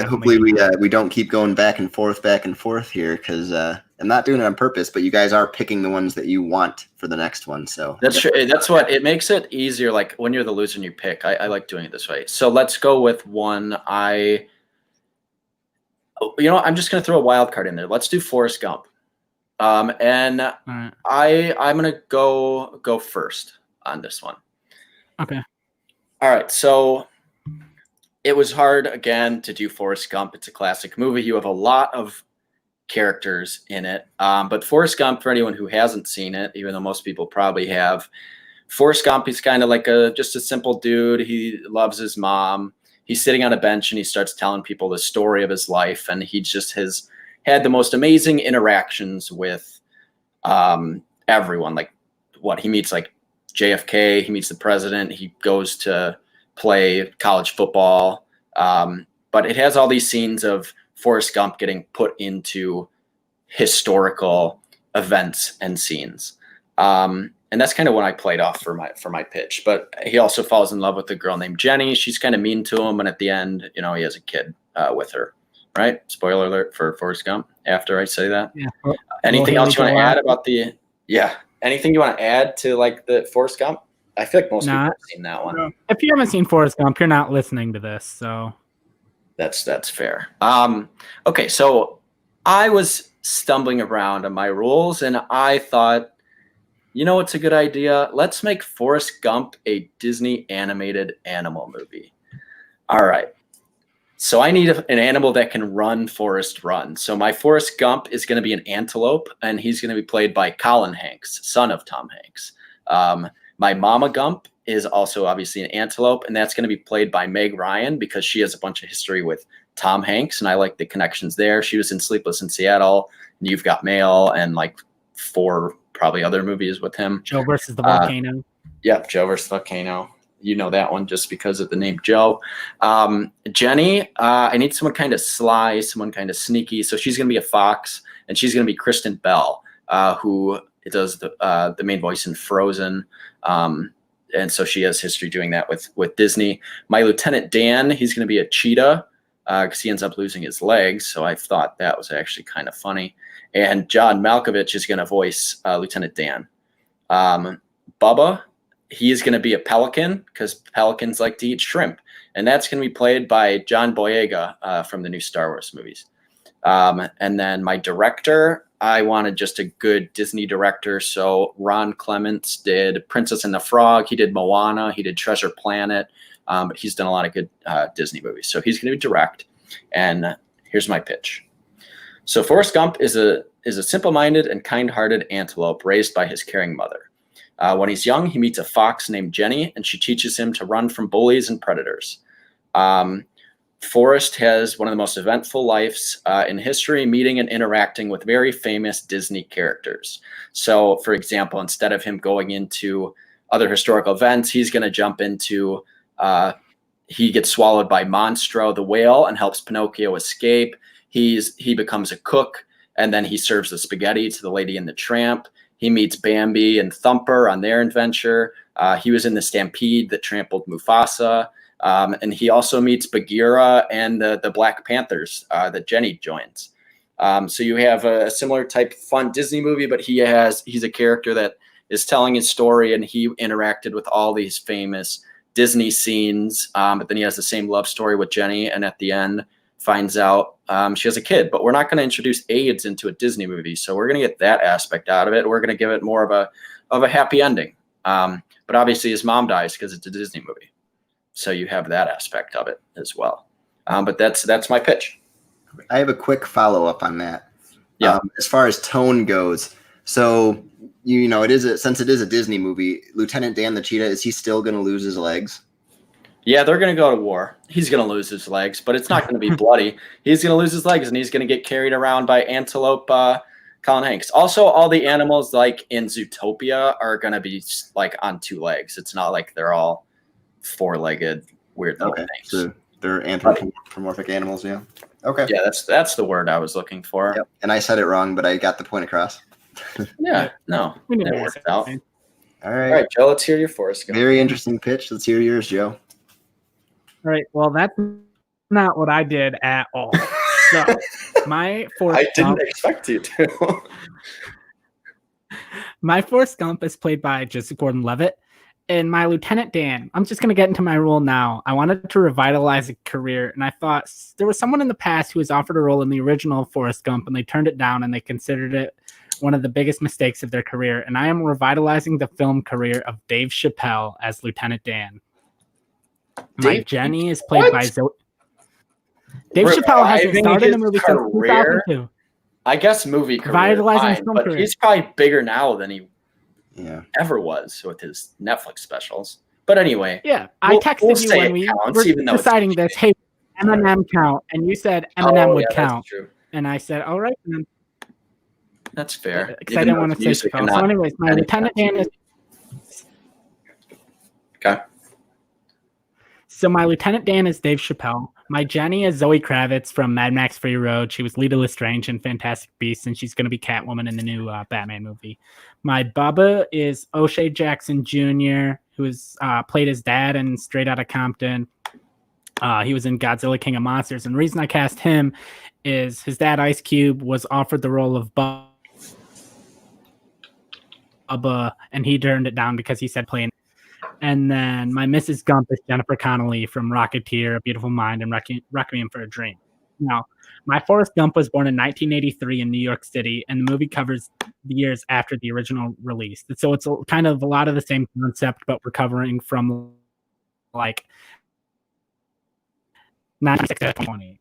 hopefully we don't keep going back and forth here, because I'm not doing it on purpose, but you guys are picking the ones that you want for the next one. So that's true. That's what it makes it easier. Like when you're the loser and you pick, I like doing it this way. So let's go with one. I'm just going to throw a wild card in there. Let's do Forrest Gump. And right. I'm going to go first on this one. Okay. All right. So it was hard again to do Forrest Gump. It's a classic movie. You have a lot of characters in it. But Forrest Gump, for anyone who hasn't seen it, even though most people probably have, Forrest Gump, he's kind of like just a simple dude. He loves his mom. He's sitting on a bench and he starts telling people the story of his life. And he just has had the most amazing interactions with everyone. Like he meets like JFK, he meets the president, he goes to play college football. But it has all these scenes of Forrest Gump getting put into historical events and scenes. And that's kind of when I played off for my pitch. But he also falls in love with a girl named Jenny. She's kind of mean to him, and at the end, he has a kid with her. Right? Spoiler alert for Forrest Gump. After I say that, Yeah. Anything else you want to add about the? Yeah. Anything you want to add to like the Forrest Gump? I feel like most people have seen that one. If you haven't seen Forrest Gump, you're not listening to this, so that's fair. Okay, so I was stumbling around on my rules, and I thought, it's a good idea. Let's make Forrest Gump a Disney animated animal movie. All right. So I need an animal that can run, Forrest, run. So my Forrest Gump is going to be an antelope, and he's going to be played by Colin Hanks, son of Tom Hanks. My Mama Gump is also obviously an antelope, and that's going to be played by Meg Ryan because she has a bunch of history with Tom Hanks, and I like the connections there. She was in Sleepless in Seattle, and You've Got Mail, and like 4 probably other movies with him. Joe versus the volcano. Yep, Joe versus the volcano. You know that one just because of the name Joe. Jenny, I need someone kind of sly, someone kind of sneaky. So she's going to be a fox, and she's going to be Kristen Bell, who does the main voice in Frozen. And so she has history doing that with Disney. My Lieutenant Dan, he's going to be a cheetah because he ends up losing his legs. So I thought that was actually kind of funny. And John Malkovich is going to voice Lieutenant Dan. Bubba, he is going to be a pelican because pelicans like to eat shrimp. And that's going to be played by John Boyega from the new Star Wars movies. And then my director, I wanted just a good Disney director. So Ron Clements did Princess and the Frog. He did Moana. He did Treasure Planet. But he's done a lot of good Disney movies. So he's going to be direct. And here's my pitch. So Forrest Gump is a simple-minded and kind-hearted antelope raised by his caring mother. When he's young, he meets a fox named Jenny, and she teaches him to run from bullies and predators. Forrest has one of the most eventful lives in history, meeting and interacting with very famous Disney characters. So, for example, instead of him going into other historical events, he's going to jump into he gets swallowed by Monstro the whale and helps Pinocchio escape. He becomes a cook, and then he serves the spaghetti to the Lady and the Tramp. He meets Bambi and Thumper on their adventure. He was in the stampede that trampled Mufasa. And he also meets Bagheera and the Black Panthers that Jenny joins. So you have a similar type fun Disney movie, but he's a character that is telling his story, and he interacted with all these famous Disney scenes. But then he has the same love story with Jenny, and at the end finds out she has a kid. But we're not going to introduce AIDS into a Disney movie, so we're going to get that aspect out of it. We're going to give it more of a happy ending. But obviously his mom dies because it's a Disney movie. So you have that aspect of it as well. But that's my pitch. I have a quick follow-up on that. Yeah. As far as tone goes, so since it is a Disney movie, Lieutenant Dan the cheetah, is he still going to lose his legs? Yeah, they're going to go to war. He's going to lose his legs, but it's not going to be bloody. He's going to lose his legs, and he's going to get carried around by antelope Colin Hanks. Also, all the animals like in Zootopia are going to be like on 2 legs. It's not like they're all 4-legged weird little things. So they're anthropomorphic animals, yeah. Okay. Yeah, that's the word I was looking for. Yep. And I said it wrong, but I got the point across. Yeah, no, it worked out. All right. All right, Joe, let's hear your Forrest Gump. Very interesting pitch. Let's hear yours, Joe. All right. Well, that's not what I did at all. So my Forrest Gump, expect you to. My Forrest Gump is played by Joseph Gordon-Levitt. And my Lieutenant Dan, I'm just going to get into my role now. I wanted to revitalize a career, and I thought there was someone in the past who was offered a role in the original Forrest Gump, and they turned it down, and they considered it one of the biggest mistakes of their career. And I am revitalizing the film career of Dave Chappelle as Lieutenant Dan. My Dave- Jenny is played by What? Zoe. Dave Chappelle hasn't Reviving starred in a his movie career? since 2002. I guess movie career, Revitalizing his fine, film but career. he's probably bigger now than he Yeah. ever was with his Netflix specials. But anyway, Yeah, I We'll texted you say when it we counts, were even though it's deciding this. Hey, Eminem count, and you said Eminem would that's count, true. and I said, all right, then. That's fair. Because I didn't want to say Chappelle. So, anyways, my Lieutenant Dan is. Okay. So my Lieutenant Dan is Dave Chappelle. My Jenny is Zoe Kravitz from Mad Max Fury Road. She was Lita Lestrange in Fantastic Beasts, and she's going to be Catwoman in the new Batman movie. My Bubba is O'Shea Jackson Jr., who is played his dad in Straight Outta Compton. He was in Godzilla King of Monsters. And the reason I cast him is his dad, Ice Cube, was offered the role of Bubba, and he turned it down because he said playing. And then my Mrs. Gump is Jennifer Connelly from Rocketeer, A Beautiful Mind, and Requiem for a Dream. Now, my Forrest Gump was born in 1983 in New York City, and the movie covers the years after the original release. So it's kind of a lot of the same concept, but we're covering from like 96 to 20.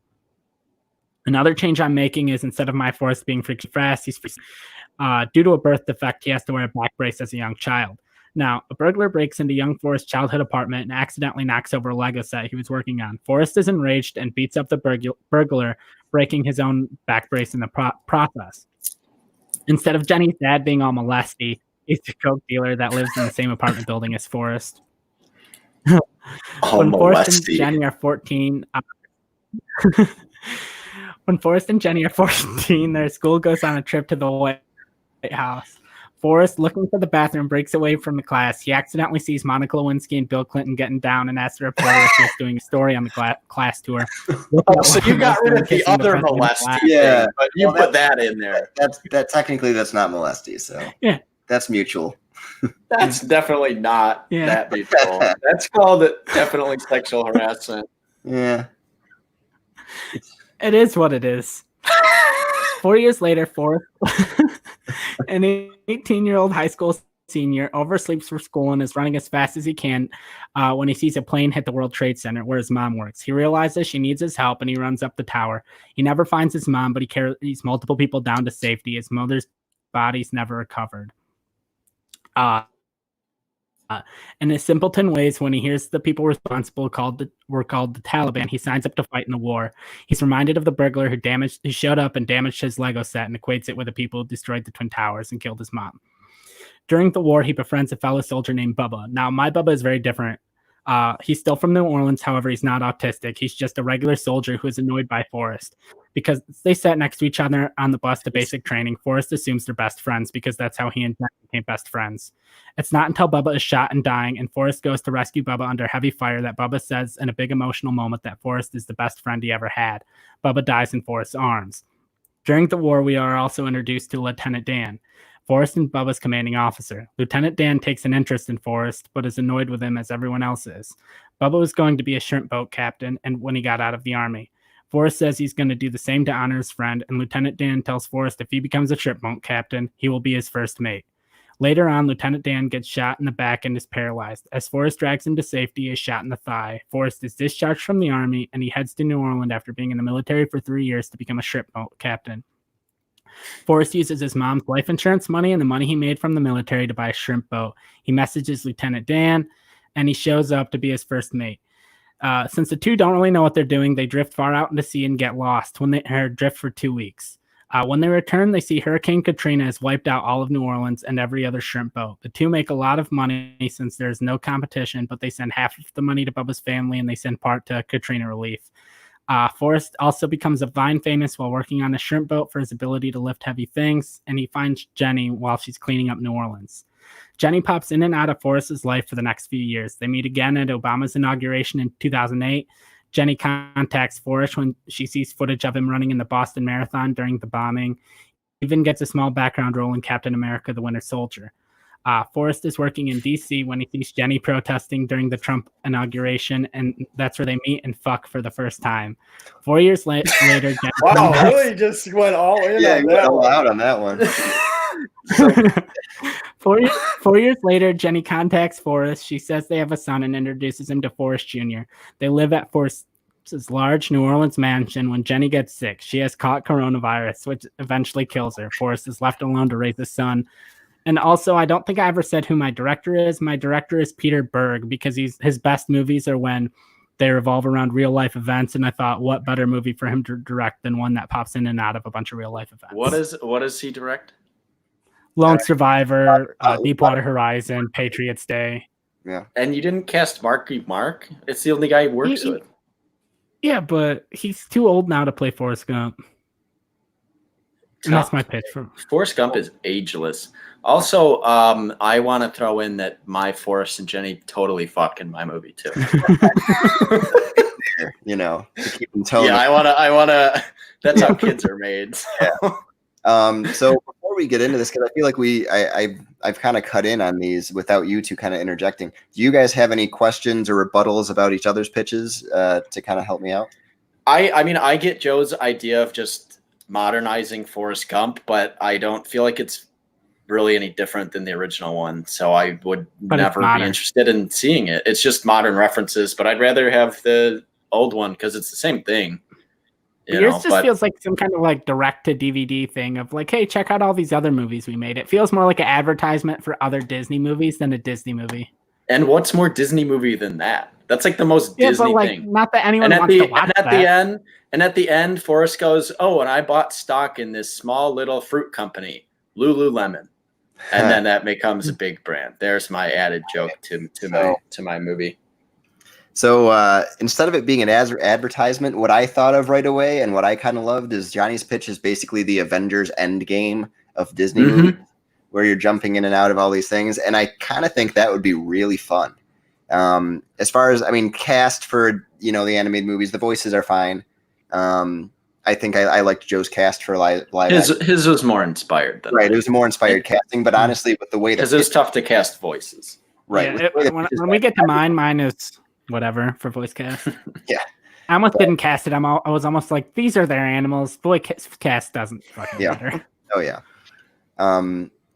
Another change I'm making is instead of my Forrest being freaky fast, he's due to a birth defect, he has to wear a back brace as a young child. Now, a burglar breaks into young Forrest's childhood apartment and accidentally knocks over a Lego set he was working on. Forrest is enraged and beats up the burglar, breaking his own back brace in the process. Instead of Jenny's dad being all molesty, he's a coke dealer that lives in the same apartment building as Forrest. When Forrest and Jenny are 14, when Forrest and Jenny are 14, their school goes on a trip to the White House. Forrest, looking for the bathroom, breaks away from the class. He accidentally sees Monica Lewinsky and Bill Clinton getting down and asks the reporter if she's doing a story on the class tour. So you got rid of the other molesty, yeah, but you put that in there. Technically that's not molesty, so yeah, that's mutual. That's definitely not that mutual. That's called definitely sexual harassment. Yeah, it is what it is. 4 years later, Forrest, an 18-year-old high school senior, oversleeps for school and is running as fast as he can when he sees a plane hit the World Trade Center where his mom works. He realizes she needs his help and he runs up the tower. He never finds his mom, but he carries multiple people down to safety. His mother's body's never recovered. In his simpleton ways, when he hears the people responsible were called the Taliban, he signs up to fight in the war. He's reminded of the burglar who showed up and damaged his Lego set and equates it with the people who destroyed the Twin Towers and killed his mom. During the war, he befriends a fellow soldier named Bubba. Now, my Bubba is very different. He's still from New Orleans, however, he's not autistic. He's just a regular soldier who is annoyed by Forrest. Because they sat next to each other on the bus to basic training, Forrest assumes they're best friends because that's how he and Jack became best friends. It's not until Bubba is shot and dying and Forrest goes to rescue Bubba under heavy fire that Bubba says in a big emotional moment that Forrest is the best friend he ever had. Bubba dies in Forrest's arms. During the war, we are also introduced to Lieutenant Dan, Forrest and Bubba's commanding officer. Lieutenant Dan takes an interest in Forrest, but is annoyed with him as everyone else is. Bubba was going to be a shrimp boat captain and when he got out of the army. Forrest says he's going to do the same to honor his friend, and Lieutenant Dan tells Forrest if he becomes a shrimp boat captain, he will be his first mate. Later on, Lieutenant Dan gets shot in the back and is paralyzed. As Forrest drags him to safety, he is shot in the thigh. Forrest is discharged from the army, and he heads to New Orleans after being in the military for 3 years to become a shrimp boat captain. Forrest uses his mom's life insurance money and the money he made from the military to buy a shrimp boat. He messages Lieutenant Dan, and he shows up to be his first mate. Since the two don't really know what they're doing, they drift far out into sea and get lost when they drift for 2 weeks. When they return, they see Hurricane Katrina has wiped out all of New Orleans and every other shrimp boat. The two make a lot of money since there's no competition, but they send half of the money to Bubba's family and they send part to Katrina relief. Forrest also becomes a Vine famous while working on a shrimp boat for his ability to lift heavy things, and he finds Jenny while she's cleaning up New Orleans. Jenny pops in and out of Forrest's life for the next few years. They meet again at Obama's inauguration in 2008. Jenny contacts Forrest when she sees footage of him running in the Boston Marathon during the bombing. He even gets a small background role in Captain America: The Winter Soldier. Forrest is working in D.C. when he sees Jenny protesting during the Trump inauguration, and that's where they meet and fuck for the first time. 4 years later, Jenny Wow, really just went all in on that all one. out on that one. 4 years later, Jenny contacts Forrest. She says they have a son and introduces him to Forrest Jr. They live at Forrest's large New Orleans mansion. When Jenny gets sick, she has caught coronavirus, which eventually kills her. Forrest is left alone to raise his son. And also, I don't think I ever said who my director is. My director is Peter Berg, because his best movies are when they revolve around real life events. And I thought, what better movie for him to direct than one that pops in and out of a bunch of real life events? What does he direct? Lone Survivor, Deepwater Horizon, Patriots Day. Yeah. And you didn't cast Marky Mark? It's the only guy he works with. Yeah, but he's too old now to play Forrest Gump. And that's my pitch for Forrest Gump is ageless. Also, I want to throw in that my Forrest and Jenny totally fuck in my movie too. You know, to keep them tone. Yeah, I wanna. That's how kids are made. So. Yeah. So before we get into this, because I feel like I've kind of cut in on these without you two kind of interjecting. Do you guys have any questions or rebuttals about each other's pitches to kind of help me out? I mean, I get Joe's idea of just modernizing Forrest Gump, but I don't feel like it's really any different than the original one. So I would never be interested in seeing it. It's just modern references, but I'd rather have the old one because it's the same thing. Yours just feels like some kind of like direct to DVD thing of like, hey, check out all these other movies we made. It feels more like an advertisement for other Disney movies than a Disney movie. And what's more Disney movie than that? That's like the most Disney thing. Not that anyone wants to watch that. And at the end, Forrest goes, "Oh, and I bought stock in this small little fruit company, Lululemon," and then that becomes a big brand. There's my added joke to my movie. So instead of it being an advertisement, what I thought of right away and what I kind of loved is Johnny's pitch is basically the Avengers Endgame of Disney movies, where you're jumping in and out of all these things. And I kind of think that would be really fun. As far as, I mean, cast for, the animated movies, the voices are fine. I think I liked Joe's cast for live his was more inspired than it was more inspired casting, but honestly, with the way that because it was tough to cast voices. Right. Yeah, when we get to mine is whatever for voice cast. Yeah. I almost didn't cast it. I was almost like, these are their animals. Voice cast doesn't fucking matter. Oh yeah.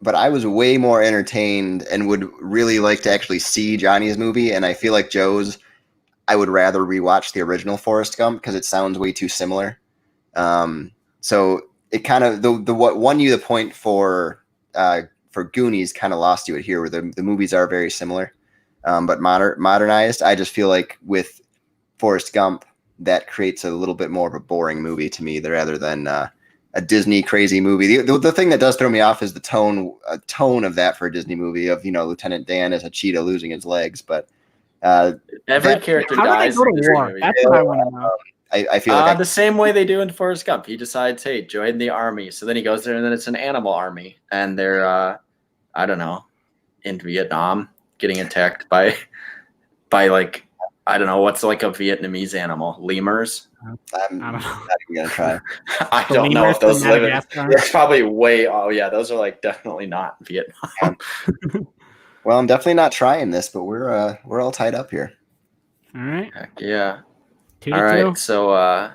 But I was way more entertained and would really like to actually see Johnny's movie. And I feel like Joe's, I would rather rewatch the original Forrest Gump because it sounds way too similar. So it kind of what won you the point for Goonies kind of lost you it here, where the movies are very similar, but modernized. I just feel like with Forrest Gump, that creates a little bit more of a boring movie to me, rather than a Disney crazy movie. The thing that does throw me off is the tone of that for a Disney movie of Lieutenant Dan as a cheetah losing his legs, but every character dies. How do they go to war? That's what I want to know. I feel like the same way they do in Forrest Gump. He decides, hey, join the army. So then he goes there, and then it's an animal army, and they're I don't know, in Vietnam, getting attacked by like, I don't know, what's like a Vietnamese animal? Lemurs? I'm not even gonna try. I don't know if those live in. It's probably way. Oh yeah, those are like definitely not Vietnam. Well, I'm definitely not trying this, but we're all tied up here. All right. Heck yeah. 2-2. All right. So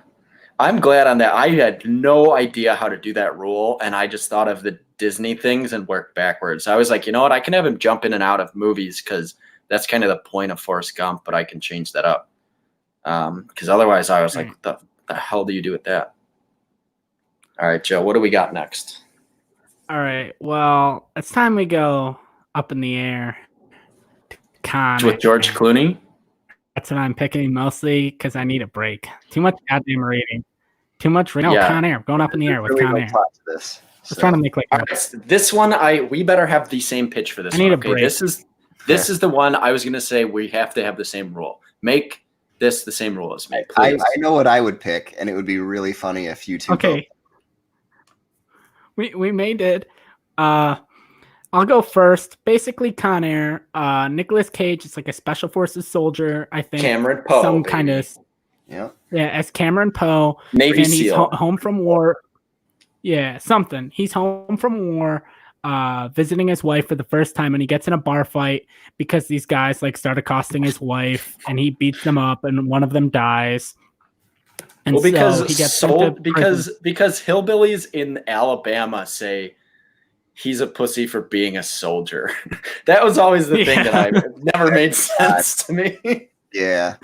I'm glad on that. I had no idea how to do that rule, and I just thought of the Disney things and worked backwards. I was like, you know what? I can have him jump in and out of movies because that's kind of the point of Forrest Gump, but I can change that up. Because otherwise I was like, what the hell do you do with that? All right, Joe, what do we got next? All right. Well, it's time we go up in the air. With George Clooney? That's what I'm picking mostly because I need a break. Too much goddamn reading. Too much. No, Con Air. Going up in the air with Con Air. Just trying to make like. This one, we better have the same pitch for this. I need a break. This is the one I was going to say. We have to have the same rule. Make this the same rule as me. I know what I would pick, and it would be really funny if you two. Okay. We made it. I'll go first. Basically, Con Air. Nicolas Cage is like a special forces soldier, I think. Cameron Poe. Some kind of. Yeah. Yeah, as Cameron Poe. Navy and SEAL. He's home from war. Yeah, something. He's home from war, visiting his wife for the first time, and he gets in a bar fight because these guys like start accosting his wife, and he beats them up, and one of them dies. And well, because so he gets because hillbillies in Alabama say he's a pussy for being a soldier. That was always the thing that never made sense to me. Yeah.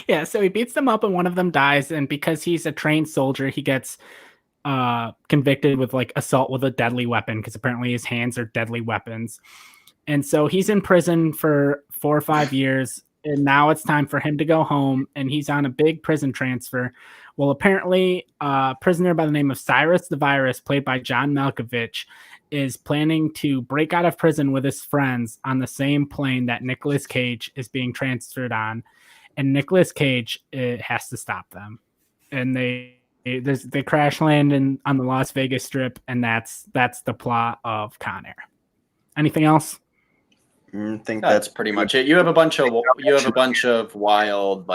Yeah, so he beats them up and one of them dies, and because he's a trained soldier, he gets convicted with like assault with a deadly weapon because apparently his hands are deadly weapons. And so he's in prison for 4 or 5 years, and now it's time for him to go home, and he's on a big prison transfer. Well, apparently a prisoner by the name of Cyrus the Virus, played by John Malkovich, is planning to break out of prison with his friends on the same plane that Nicolas Cage is being transferred on. And Nicolas Cage has to stop them. And they crash land on the Las Vegas Strip, and that's the plot of Con Air. Anything else? I think that's pretty much it. You have a bunch of wild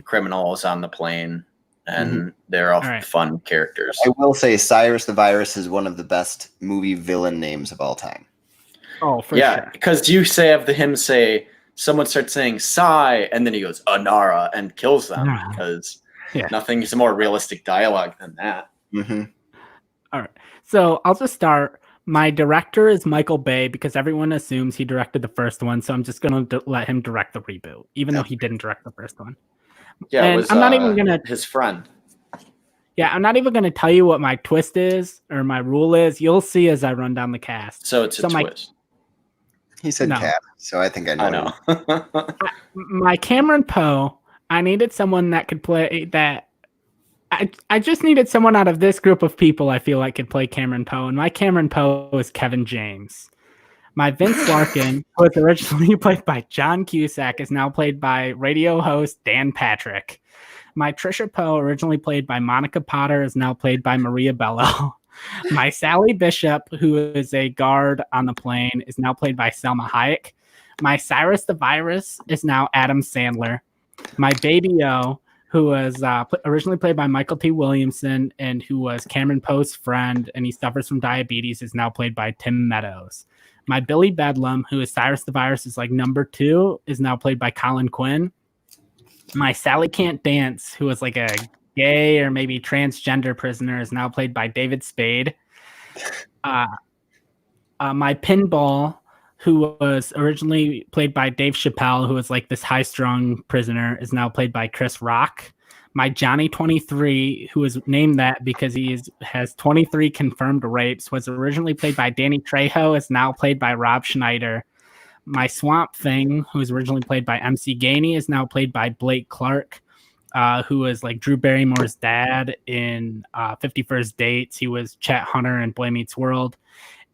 criminals on the plane, and they're all fun characters. I will say Cyrus the Virus is one of the best movie villain names of all time. Oh, for sure. Because you have him say, someone starts saying "Sigh," and then he goes "Anara" and kills them because nothing is more realistic dialogue than that. Mm-hmm. All right, so I'll just start. My director is Michael Bay because everyone assumes he directed the first one, so I'm just going to let him direct the reboot, even though he didn't direct the first one. Yeah, and it was, I'm not even gonna his friend. Yeah, I'm not even going to tell you what my twist is or my rule is. You'll see as I run down the cast. So it's a twist. He said cat, so I think I know. My Cameron Poe, I needed someone that could play that. I just needed someone out of this group of people I feel like could play Cameron Poe, and my Cameron Poe is Kevin James. My Vince Larkin, who was originally played by John Cusack, is now played by radio host Dan Patrick. My Trisha Poe, originally played by Monica Potter, is now played by Maria Bello. My Sally Bishop, who is a guard on the plane, is now played by Selma Hayek. My Cyrus the Virus is now Adam Sandler. My Baby O, who was originally played by Michael T. Williamson and who was Cameron Poe's friend, and he suffers from diabetes, is now played by Tim Meadows. My Billy Bedlam, who is Cyrus the Virus, is like number 2, is now played by Colin Quinn. My Sally Can't Dance, who is like a gay or maybe transgender prisoner, is now played by David Spade. My Pinball, who was originally played by Dave Chappelle, who was like this high-strung prisoner, is now played by Chris Rock. My Johnny 23, who is named that because he has 23 confirmed rapes, was originally played by Danny Trejo, is now played by Rob Schneider. My Swamp Thing, who was originally played by MC Gainey, is now played by Blake Clark, who was like Drew Barrymore's dad in 50 First Dates. He was Chet Hunter in Boy Meets World.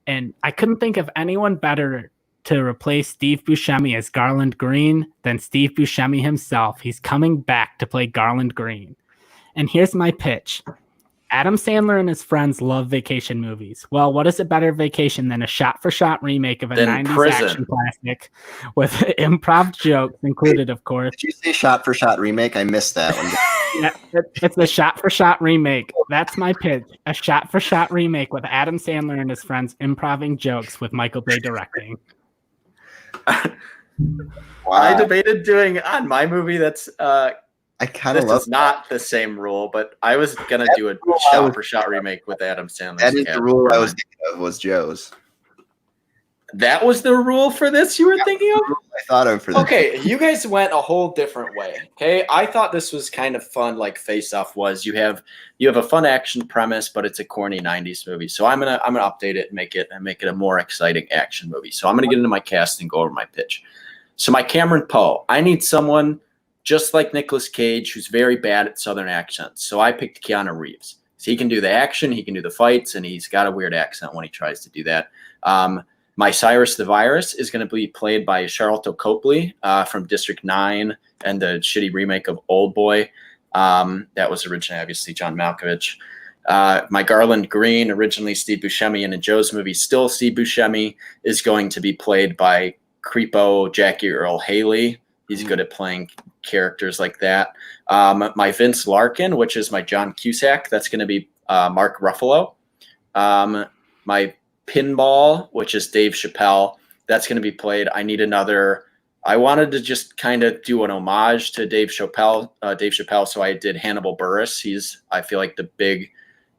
And I couldn't think of anyone better to replace Steve Buscemi as Garland Green than Steve Buscemi himself. He's coming back to play Garland Green. And here's my pitch. Adam Sandler and his friends love vacation movies. Well, what is a better vacation than a shot-for-shot remake of a 90s action classic with improv jokes included, of course. Did you say shot-for-shot remake? I missed that one. Yeah, it's a shot-for-shot remake. That's my pitch. A shot-for-shot remake with Adam Sandler and his friends improving jokes with Michael Bay directing. Wow. I debated doing on my movie. That's I kind of love. This is not the same rule, but I was gonna do a shot-for-shot remake with Adam Sandler. That is the rule I was thinking of. Was Joe's. That was the rule for this you were thinking of? I thought of for this. Okay, you guys went a whole different way. Okay, I thought this was kind of fun, like Face Off was. You have a fun action premise, but it's a corny '90s movie. So I'm gonna update it and make it a more exciting action movie. So I'm gonna get into my cast and go over my pitch. So my Cameron Poe, I need someone just like Nicolas Cage who's very bad at Southern accents. So I picked Keanu Reeves. So he can do the action, he can do the fights, and he's got a weird accent when he tries to do that. My Cyrus the Virus is going to be played by Charlton Copley from District 9 and the shitty remake of Old Boy. That was originally, obviously, John Malkovich. My Garland Green, originally Steve Buscemi in a Joe's movie, still Steve Buscemi, is going to be played by creepo Jackie Earl Haley. He's good at playing characters like that. My Vince Larkin, which is my John Cusack, that's going to be Mark Ruffalo. My Pinball, which is Dave Chappelle, that's going to be played. I wanted to just kind of do an homage to Dave Chappelle, so I did Hannibal Buress. I feel like the big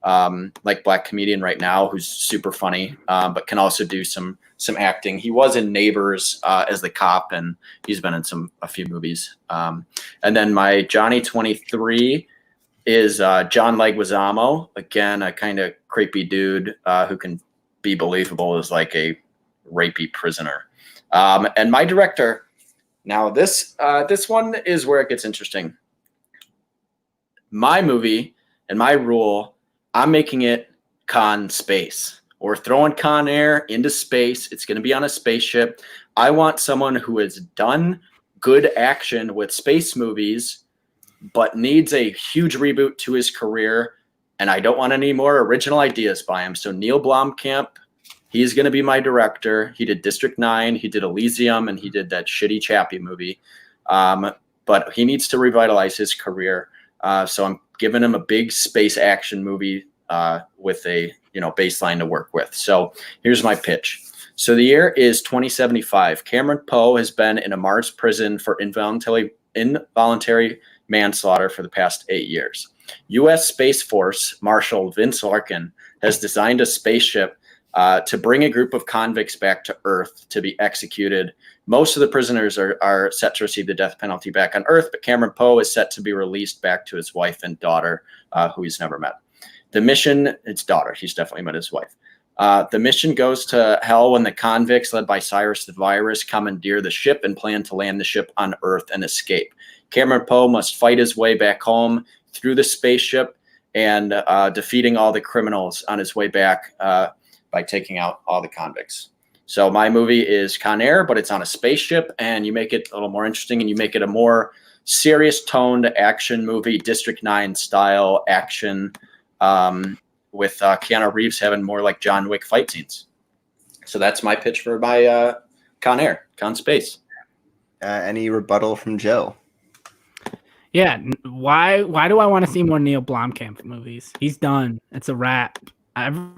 like black comedian right now who's super funny, but can also do some acting. He was in Neighbors as the cop, and he's been in a few movies. And then my Johnny 23 is John Leguizamo. Again, a kind of creepy dude who can be believable as like a rapey prisoner. And my director, now this one is where it gets interesting. My movie and my rule, I'm making it Con space. We're throwing Con Air into space. It's going to be on a spaceship. I want someone who has done good action with space movies, but needs a huge reboot to his career. And I don't want any more original ideas by him. So Neil Blomkamp, he's going to be my director. He did District 9, he did Elysium, and he did that shitty Chappie movie. But he needs to revitalize his career. So I'm giving him a big space action movie with a baseline to work with. So here's my pitch. So the year is 2075. Cameron Poe has been in a Mars prison for involuntary manslaughter for the past 8 years. U.S. Space Force Marshal Vince Larkin has designed a spaceship to bring a group of convicts back to Earth to be executed. Most of the prisoners are set to receive the death penalty back on Earth, but Cameron Poe is set to be released back to his wife and daughter, who he's never met. The mission, it's daughter, he's definitely met his wife. The mission goes to hell when the convicts, led by Cyrus the Virus, commandeer the ship and plan to land the ship on Earth and escape. Cameron Poe must fight his way back home through the spaceship and defeating all the criminals on his way back by taking out all the convicts. So my movie is Con Air, but it's on a spaceship, and you make it a little more interesting, and you make it a more serious toned action movie, District 9 style action, with Keanu Reeves having more like John Wick fight scenes. So that's my pitch for my Con Air, Con Space. Any rebuttal from Joe? Yeah, why do I want to see more Neil Blomkamp movies? He's done. It's a wrap.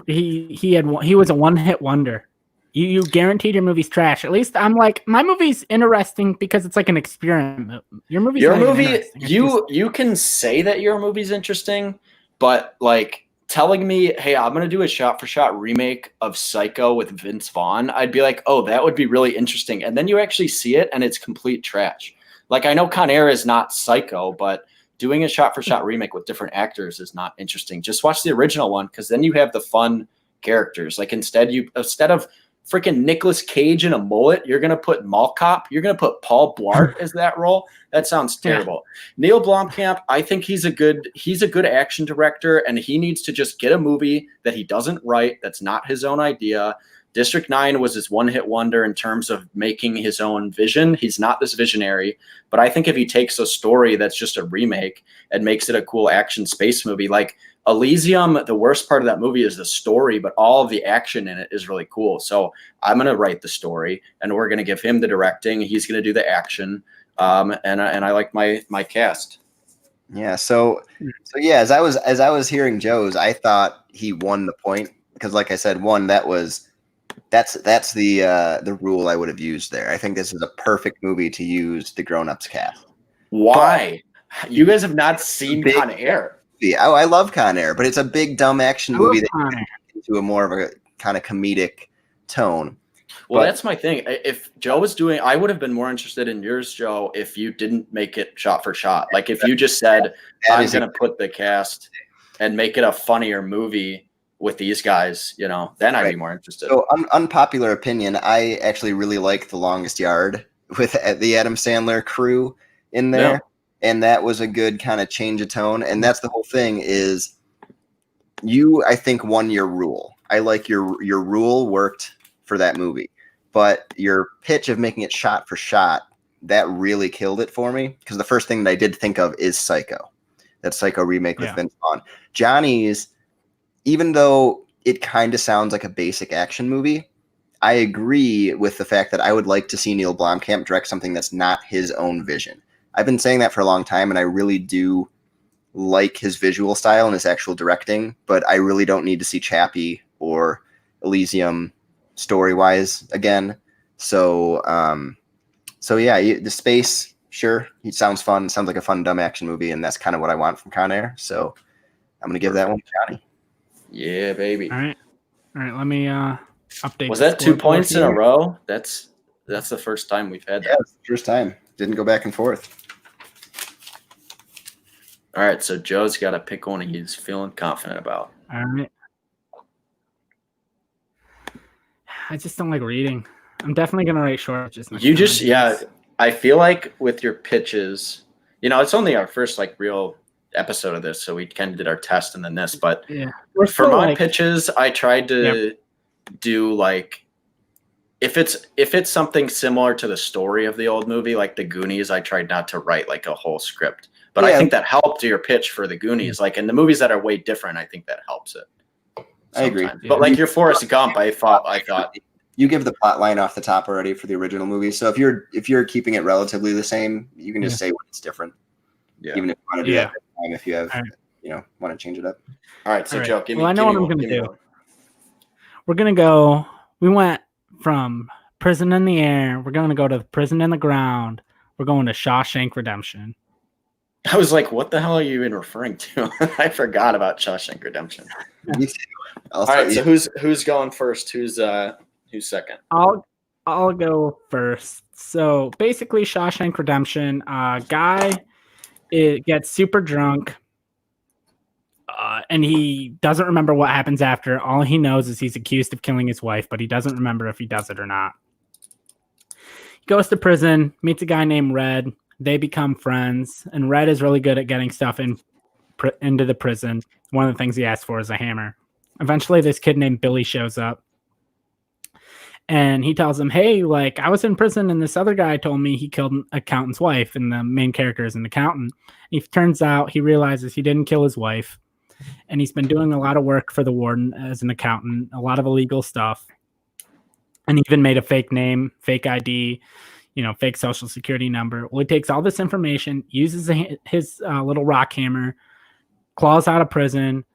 He was a one-hit wonder. You guaranteed your movie's trash. At least I'm like, my movie's interesting because it's like an experiment. Your movie, you can say that your movie's interesting, but like telling me, hey, I'm gonna do a shot-for-shot remake of Psycho with Vince Vaughn, I'd be like, oh, that would be really interesting. And then you actually see it, and it's complete trash. Like, I know Con Air is not Psycho, but doing a shot-for-shot remake with different actors is not interesting. Just watch the original one, because then you have the fun characters. Like, instead of freaking Nicolas Cage in a mullet, you're going to put Mall Cop. You're going to put Paul Blart as that role. That sounds terrible. Yeah. Neil Blomkamp, I think he's a good action director, and he needs to just get a movie that he doesn't write, that's not his own idea. District 9 was his one-hit wonder in terms of making his own vision. He's not this visionary, but I think if he takes a story that's just a remake and makes it a cool action space movie, like Elysium, the worst part of that movie is the story, but all of the action in it is really cool. So I'm going to write the story, and we're going to give him the directing. He's going to do the action, and I like my cast. Yeah. So yeah, as I was hearing Joe's, I thought he won the point because, like I said, that's the rule I would have used there. I think this is a perfect movie to use the grown-ups cast. Why? You guys have not seen Con Air. Oh, I love Con Air, but it's a big dumb action movie that into a more of a kind of comedic tone. Well, that's my thing. If Joe was doing, I would have been more interested in yours, Joe, if you didn't make it shot for shot. Like if you just said, I'm going to put the cast and make it a funnier movie with these guys, then I'd be more interested. So unpopular opinion, I actually really like The Longest Yard with the Adam Sandler crew in there. Yeah. And that was a good kind of change of tone. And that's the whole thing is you, I think, won your rule. I like your rule worked for that movie. But your pitch of making it shot for shot, that really killed it for me. Because the first thing that I did think of is Psycho. That Psycho remake with Vince Vaughn. Johnny's, even though it kind of sounds like a basic action movie, I agree with the fact that I would like to see Neil Blomkamp direct something that's not his own vision. I've been saying that for a long time, and I really do like his visual style and his actual directing, but I really don't need to see Chappie or Elysium story-wise again. So yeah, the space, sure, it sounds fun. It sounds like a fun, dumb action movie, and that's kind of what I want from Con Air. So I'm going to give that one to Johnny. Yeah, baby. All right. Let me update. Was the that 2 scoreboard points in a here. row? That's the first time we've had Yeah, that. it's the first time. Didn't go back and forth. All right, so Joe's got to pick one he's feeling confident about. All right. I just don't like reading. I'm definitely gonna write short. I feel like with your pitches, it's only our first like real episode of this, so we kind of did our test and then this. But Yeah. for my pitches, I tried to do like if it's something similar to the story of the old movie, like the Goonies, I tried not to write like a whole script. But I think that helped your pitch for the Goonies. Like in the movies that are way different, I think that helps it. I agree. But like your Forrest Gump, I thought you give the plot line off the top already for the original movie. So if you're keeping it relatively the same, you can just say when it's different. Yeah. Even if you want to do that time, if you have want to change it up. All right, so Joe, give me. I know what I'm gonna do. We're gonna go. We went from prison in the air. We're gonna go to prison in the ground. We're going to Shawshank Redemption. I was like, what the hell are you even referring to? I forgot about Shawshank Redemption. All right, so who's going first? Who's second? I'll go first. So basically, Shawshank Redemption. Guy gets super drunk, and he doesn't remember what happens after. All he knows is he's accused of killing his wife, but he doesn't remember if he does it or not. He goes to prison, meets a guy named Red. They become friends, and Red is really good at getting stuff into the prison. One of the things he asks for is a hammer. Eventually, this kid named Billy shows up, and he tells him, hey, like, I was in prison, and this other guy told me he killed an accountant's wife, and the main character is an accountant. And it turns out he realizes he didn't kill his wife, and he's been doing a lot of work for the warden as an accountant, a lot of illegal stuff, and even made a fake name, fake ID, fake social security number. Well, he takes all this information, uses his little rock hammer, claws out of prison,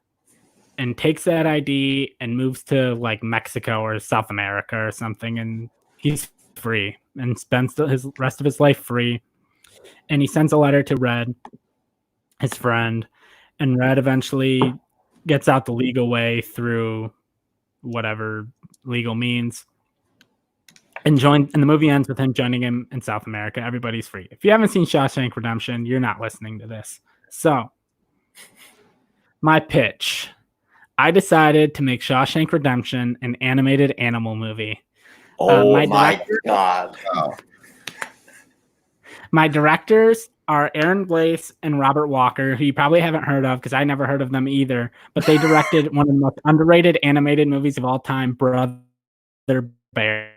and takes that ID and moves to like Mexico or South America or something. And he's free and spends his rest of his life free. And he sends a letter to Red, his friend, and Red eventually gets out the legal way through whatever legal means. And the movie ends with him joining him in South America. Everybody's free. If you haven't seen Shawshank Redemption, you're not listening to this. So, my pitch. I decided to make Shawshank Redemption an animated animal movie. Oh my God. Oh. My directors are Aaron Glace and Robert Walker, who you probably haven't heard of because I never heard of them either. But they directed one of the most underrated animated movies of all time, Brother Bear.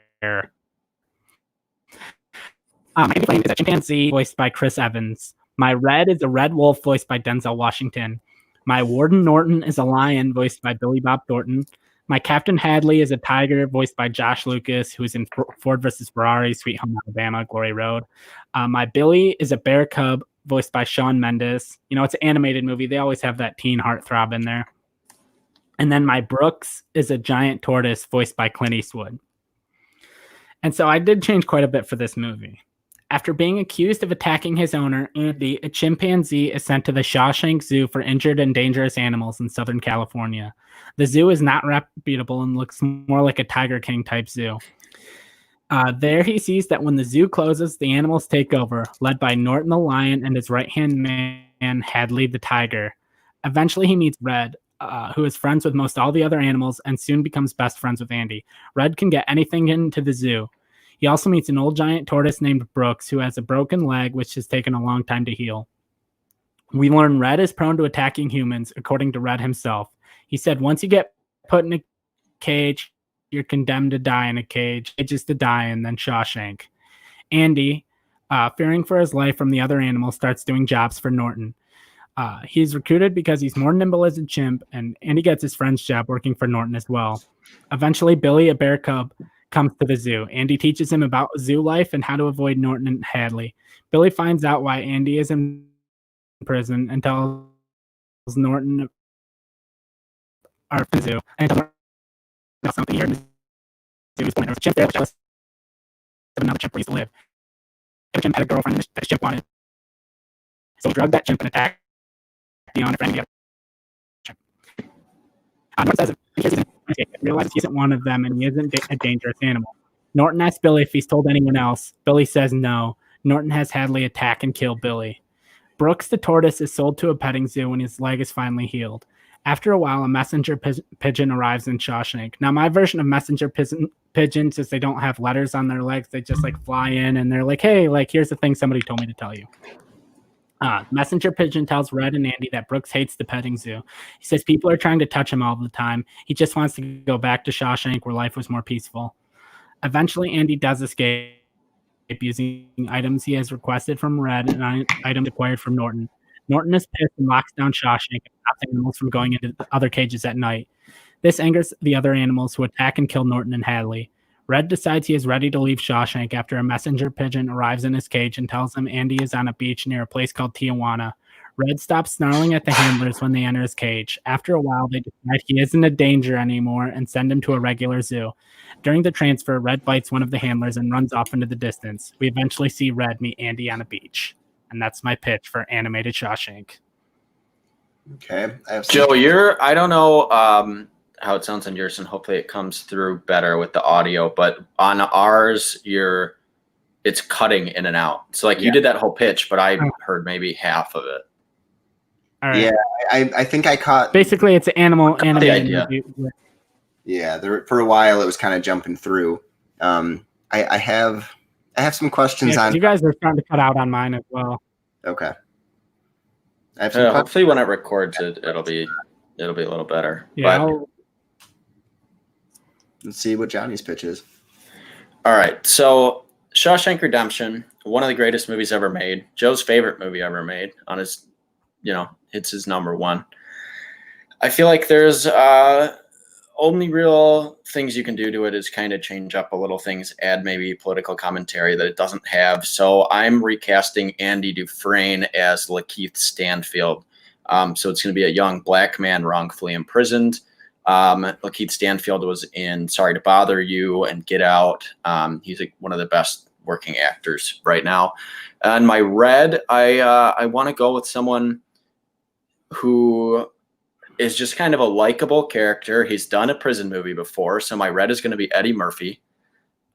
My flame is a chimpanzee voiced by Chris Evans. My Red is a red wolf voiced by Denzel Washington. My Warden Norton is a lion voiced by Billy Bob Thornton. My Captain Hadley is a tiger voiced by Josh Lucas, who's in Ford vs. Ferrari, Sweet Home Alabama, Glory Road. My Billy is a bear cub voiced by Shawn Mendes. It's an animated movie. They always have that teen heartthrob in there. And then my Brooks is a giant tortoise voiced by Clint Eastwood. And so I did change quite a bit for this movie. After being accused of attacking his owner, Andy, a chimpanzee is sent to the Shawshank Zoo for injured and dangerous animals in Southern California. The zoo is not reputable and looks more like a Tiger King type zoo. There he sees that when the zoo closes, the animals take over, led by Norton the lion and his right-hand man, Hadley the tiger. Eventually he meets Red, who is friends with most all the other animals and soon becomes best friends with Andy. Red can get anything into the zoo. He also meets an old giant tortoise named Brooks, who has a broken leg, which has taken a long time to heal. We learn Red is prone to attacking humans, according to Red himself. He said, once you get put in a cage, you're condemned to die in a cage. It's just to die and then Shawshank. Andy, fearing for his life from the other animals, starts doing jobs for Norton. He's recruited because he's more nimble as a chimp, and Andy gets his friend's job working for Norton as well. Eventually, Billy, a bear cub, comes to the zoo. Andy teaches him about zoo life and how to avoid Norton and Hadley. Billy finds out why Andy is in prison and tells Norton the zoo. And tells Norton something here in the zoo is pointing. There was a chimp there, which was another chimp where he used to live. The chimp had a girlfriend that the chimp wanted. So he drugged that chimp and attacked the owner for any other chimp. Norton says he realizes he isn't one of them and he isn't a dangerous animal. Norton asks Billy if he's told anyone else. Billy says no. Norton has Hadley attack and kill Billy. Brooks the tortoise is sold to a petting zoo when his leg is finally healed. After a while, a messenger pigeon arrives in Shawshank. Now, my version of messenger pigeons is they don't have letters on their legs. They just like fly in and they're like, hey, like here's the thing somebody told me to tell you. Messenger pigeon tells Red and Andy that Brooks hates the petting zoo. He says people are trying to touch him all the time. He just wants to go back to Shawshank where life was more peaceful. Eventually, Andy does escape using items he has requested from Red and items acquired from Norton. Norton is pissed and locks down Shawshank and stops animals from going into the other cages at night. This angers the other animals who attack and kill Norton and Hadley. Red decides he is ready to leave Shawshank after a messenger pigeon arrives in his cage and tells him Andy is on a beach near a place called Tijuana. Red stops snarling at the handlers when they enter his cage. After a while, they decide he isn't a danger anymore and send him to a regular zoo. During the transfer, Red bites one of the handlers and runs off into the distance. We eventually see Red meet Andy on a beach. And that's my pitch for animated Shawshank. Okay. Joe, I don't know how it sounds on yours, and hopefully it comes through better with the audio, but on ours, it's cutting in and out. So like you did that whole pitch, but I heard maybe half of it. All right. Yeah, I think I caught. Basically, it's an animated movie. Yeah, for a while it was kind of jumping through. I have some questions on. You guys are starting to cut out on mine as well. Okay. I have some hopefully, when it records it, it'll be a little better. Yeah. But, let's see what Johnny's pitch is. All right, so Shawshank Redemption, one of the greatest movies ever made. Joe's favorite movie ever made. On his, it's his number one. I feel like there's only real things you can do to it is kind of change up a little things, add maybe political commentary that it doesn't have. So I'm recasting Andy Dufresne as Lakeith Stanfield. So it's going to be a young black man wrongfully imprisoned. Lakeith Stanfield was in Sorry to Bother You and Get Out. He's one of the best working actors right now. And my Red, I want to go with someone who is just kind of a likable character. He's done a prison movie before, so my Red is going to be Eddie Murphy.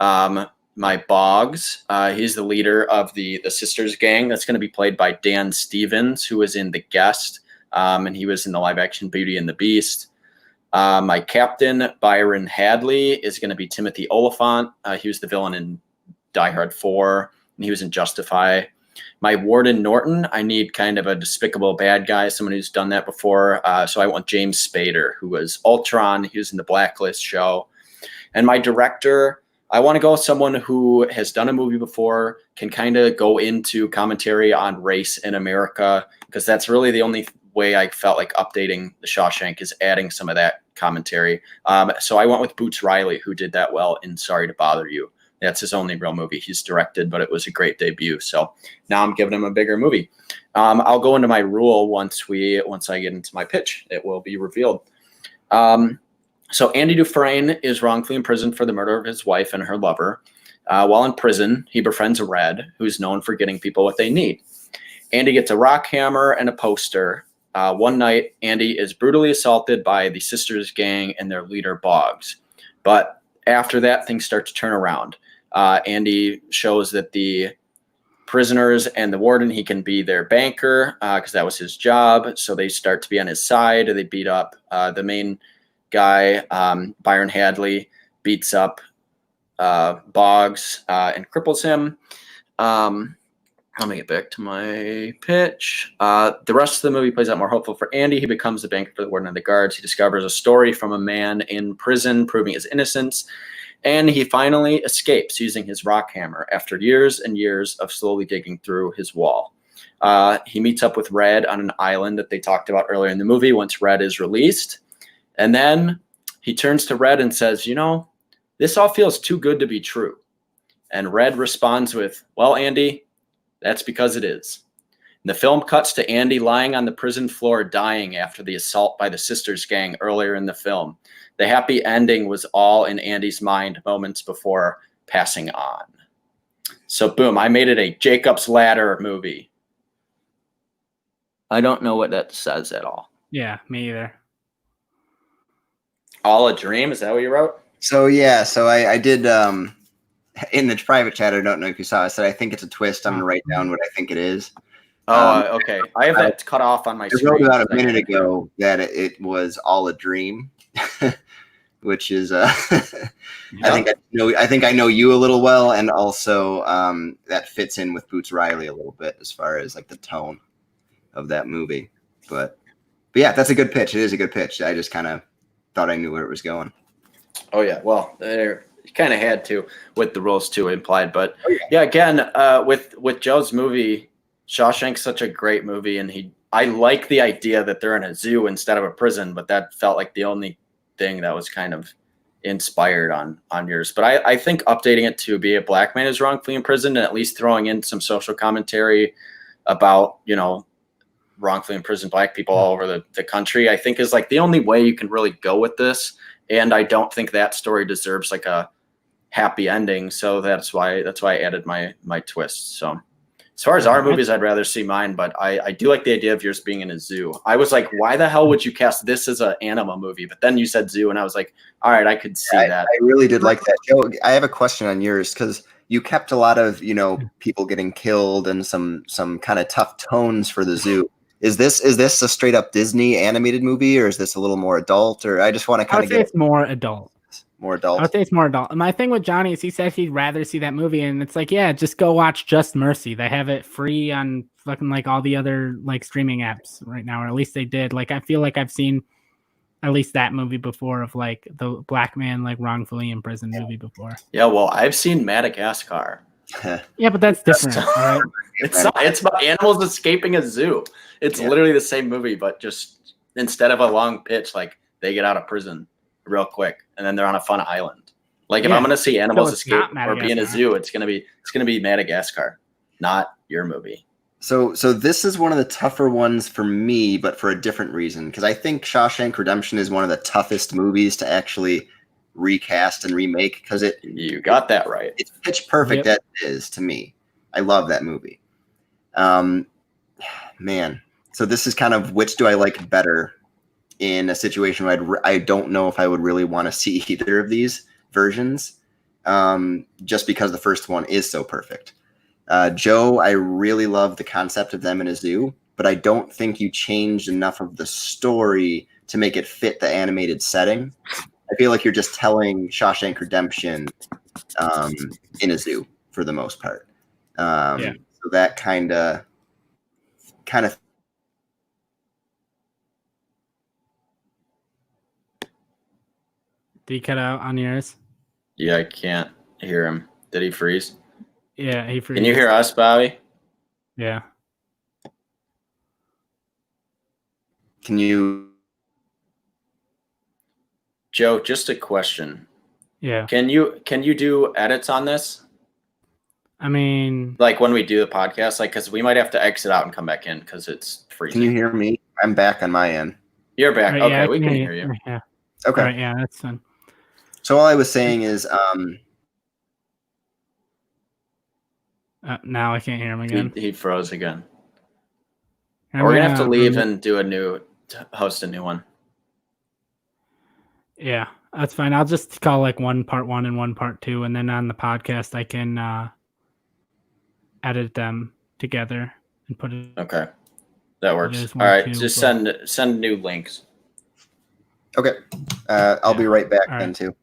My Boggs, he's the leader of the Sisters Gang. That's going to be played by Dan Stevens, who was in The Guest, and he was in the live-action Beauty and the Beast. My Captain, Byron Hadley, is going to be Timothy Oliphant. He was the villain in Die Hard 4, and he was in Justify. My Warden Norton, I need kind of a despicable bad guy, someone who's done that before. So I want James Spader, who was Ultron. He was in the Blacklist show. And my director, I want to go with someone who has done a movie before, can kind of go into commentary on race in America, because that's really the only way I felt like updating the Shawshank is adding some of that commentary. So I went with Boots Riley, who did that well in Sorry to Bother You. That's his only real movie he's directed, but it was a great debut. So now I'm giving him a bigger movie. I'll go into my rule once I get into my pitch. It will be revealed. So Andy Dufresne is wrongfully imprisoned for the murder of his wife and her lover. While in prison, he befriends a Red, who's known for getting people what they need. Andy gets a rock hammer and a poster. One night, Andy is brutally assaulted by the Sisters Gang and their leader, Boggs. But after that, things start to turn around. Andy shows that the prisoners and the warden, he can be their banker because that was his job. So they start to be on his side. They beat up the main guy, Byron Hadley, beats up Boggs and cripples him. Let me get back to my pitch. The rest of the movie plays out more hopeful for Andy. He becomes the banker for the warden and the guards. He discovers a story from a man in prison proving his innocence. And he finally escapes using his rock hammer after years and years of slowly digging through his wall. He meets up with Red on an island that they talked about earlier in the movie once Red is released. And then he turns to Red and says, this all feels too good to be true. And Red responds with, well, Andy, that's because it is. And the film cuts to Andy lying on the prison floor dying after the assault by the Sisters Gang earlier in the film. The happy ending was all in Andy's mind moments before passing on. So boom, I made it a Jacob's Ladder movie. I don't know what that says at all. Yeah, me either. All a dream? Is that what you wrote? So yeah, so I did in the private chat. I don't know if you saw. I said I think it's a twist. I'm gonna write down what I think it is. Okay. I have that cut off on my I screen. wrote about a minute ago that it was all a dream, which is I think I know you a little well, and also that fits in with Boots Riley a little bit as far as like the tone of that movie. But yeah, that's a good pitch. It is a good pitch. I just kind of thought I knew where it was going. Oh yeah, well, you kind of had to with the rules too implied, but yeah, again, with Joe's movie, Shawshank's such a great movie, and I like the idea that they're in a zoo instead of a prison, but that felt like the only thing that was kind of inspired on yours. But I think updating it to be a black man is wrongfully imprisoned, and at least throwing in some social commentary about, you know, wrongfully imprisoned black people all over the country, I think is like the only way you can really go with this. And I don't think that story deserves like a happy ending. So that's why I added my twist. So as far as our movies, I'd rather see mine, but I do like the idea of yours being in a zoo. I was like, why the hell would you cast this as an anima movie? But then you said zoo, and I was like, all right, I could see that. I really did like that. Joe, I have a question on yours because you kept a lot of, you know, people getting killed and some kind of tough tones for the zoo. Is this a straight up Disney animated movie, or is this a little more adult? Or I just want to kind of get it's more adult. More adult. I would say it's more adult. My thing with Johnny is he says he'd rather see that movie, and it's like, yeah, just go watch Just Mercy. They have it free on fucking like all the other like streaming apps right now, or at least they did. Like I feel like I've seen at least that movie before of like the black man like wrongfully imprisoned movie before. Yeah, well, I've seen Madagascar. Yeah, but that's different. Right? It's about animals escaping a zoo. It's literally the same movie, but just instead of a long pitch, like they get out of prison real quick and then they're on a fun island. Like if I'm gonna see animals escape or be in a zoo, it's gonna be Madagascar, not your movie. So this is one of the tougher ones for me, but for a different reason. Because I think Shawshank Redemption is one of the toughest movies to actually recast and remake, because you got that right. It's pitch perfect as it is to me. I love that movie. Man. So this is kind of which do I like better in a situation where I don't know if I would really want to see either of these versions, just because the first one is so perfect. Joe, I really love the concept of them in a zoo, but I don't think you changed enough of the story to make it fit the animated setting. I feel like you're just telling Shawshank Redemption in a zoo for the most part. So that kind of. Did he cut out on yours? Yeah, I can't hear him. Did he freeze? Yeah, he freezed. Can you hear us, Bobby? Yeah. Can you? Joe, just a question. Yeah. Can you do edits on this? I mean, like when we do the podcast, like because we might have to exit out and come back in because it's freezing. Can you hear me? I'm back on my end. You're back. Right, okay, we can hear you. Yeah. Okay. Right, yeah, that's fine. So all I was saying is, now I can't hear him again. He froze again. We're gonna have to leave and host a new one. Yeah, that's fine. I'll just call like one part 1 and one part 2, and then on the podcast I can edit them together and put it. Okay, that works. All right, just send new links. Okay, I'll be right back then too.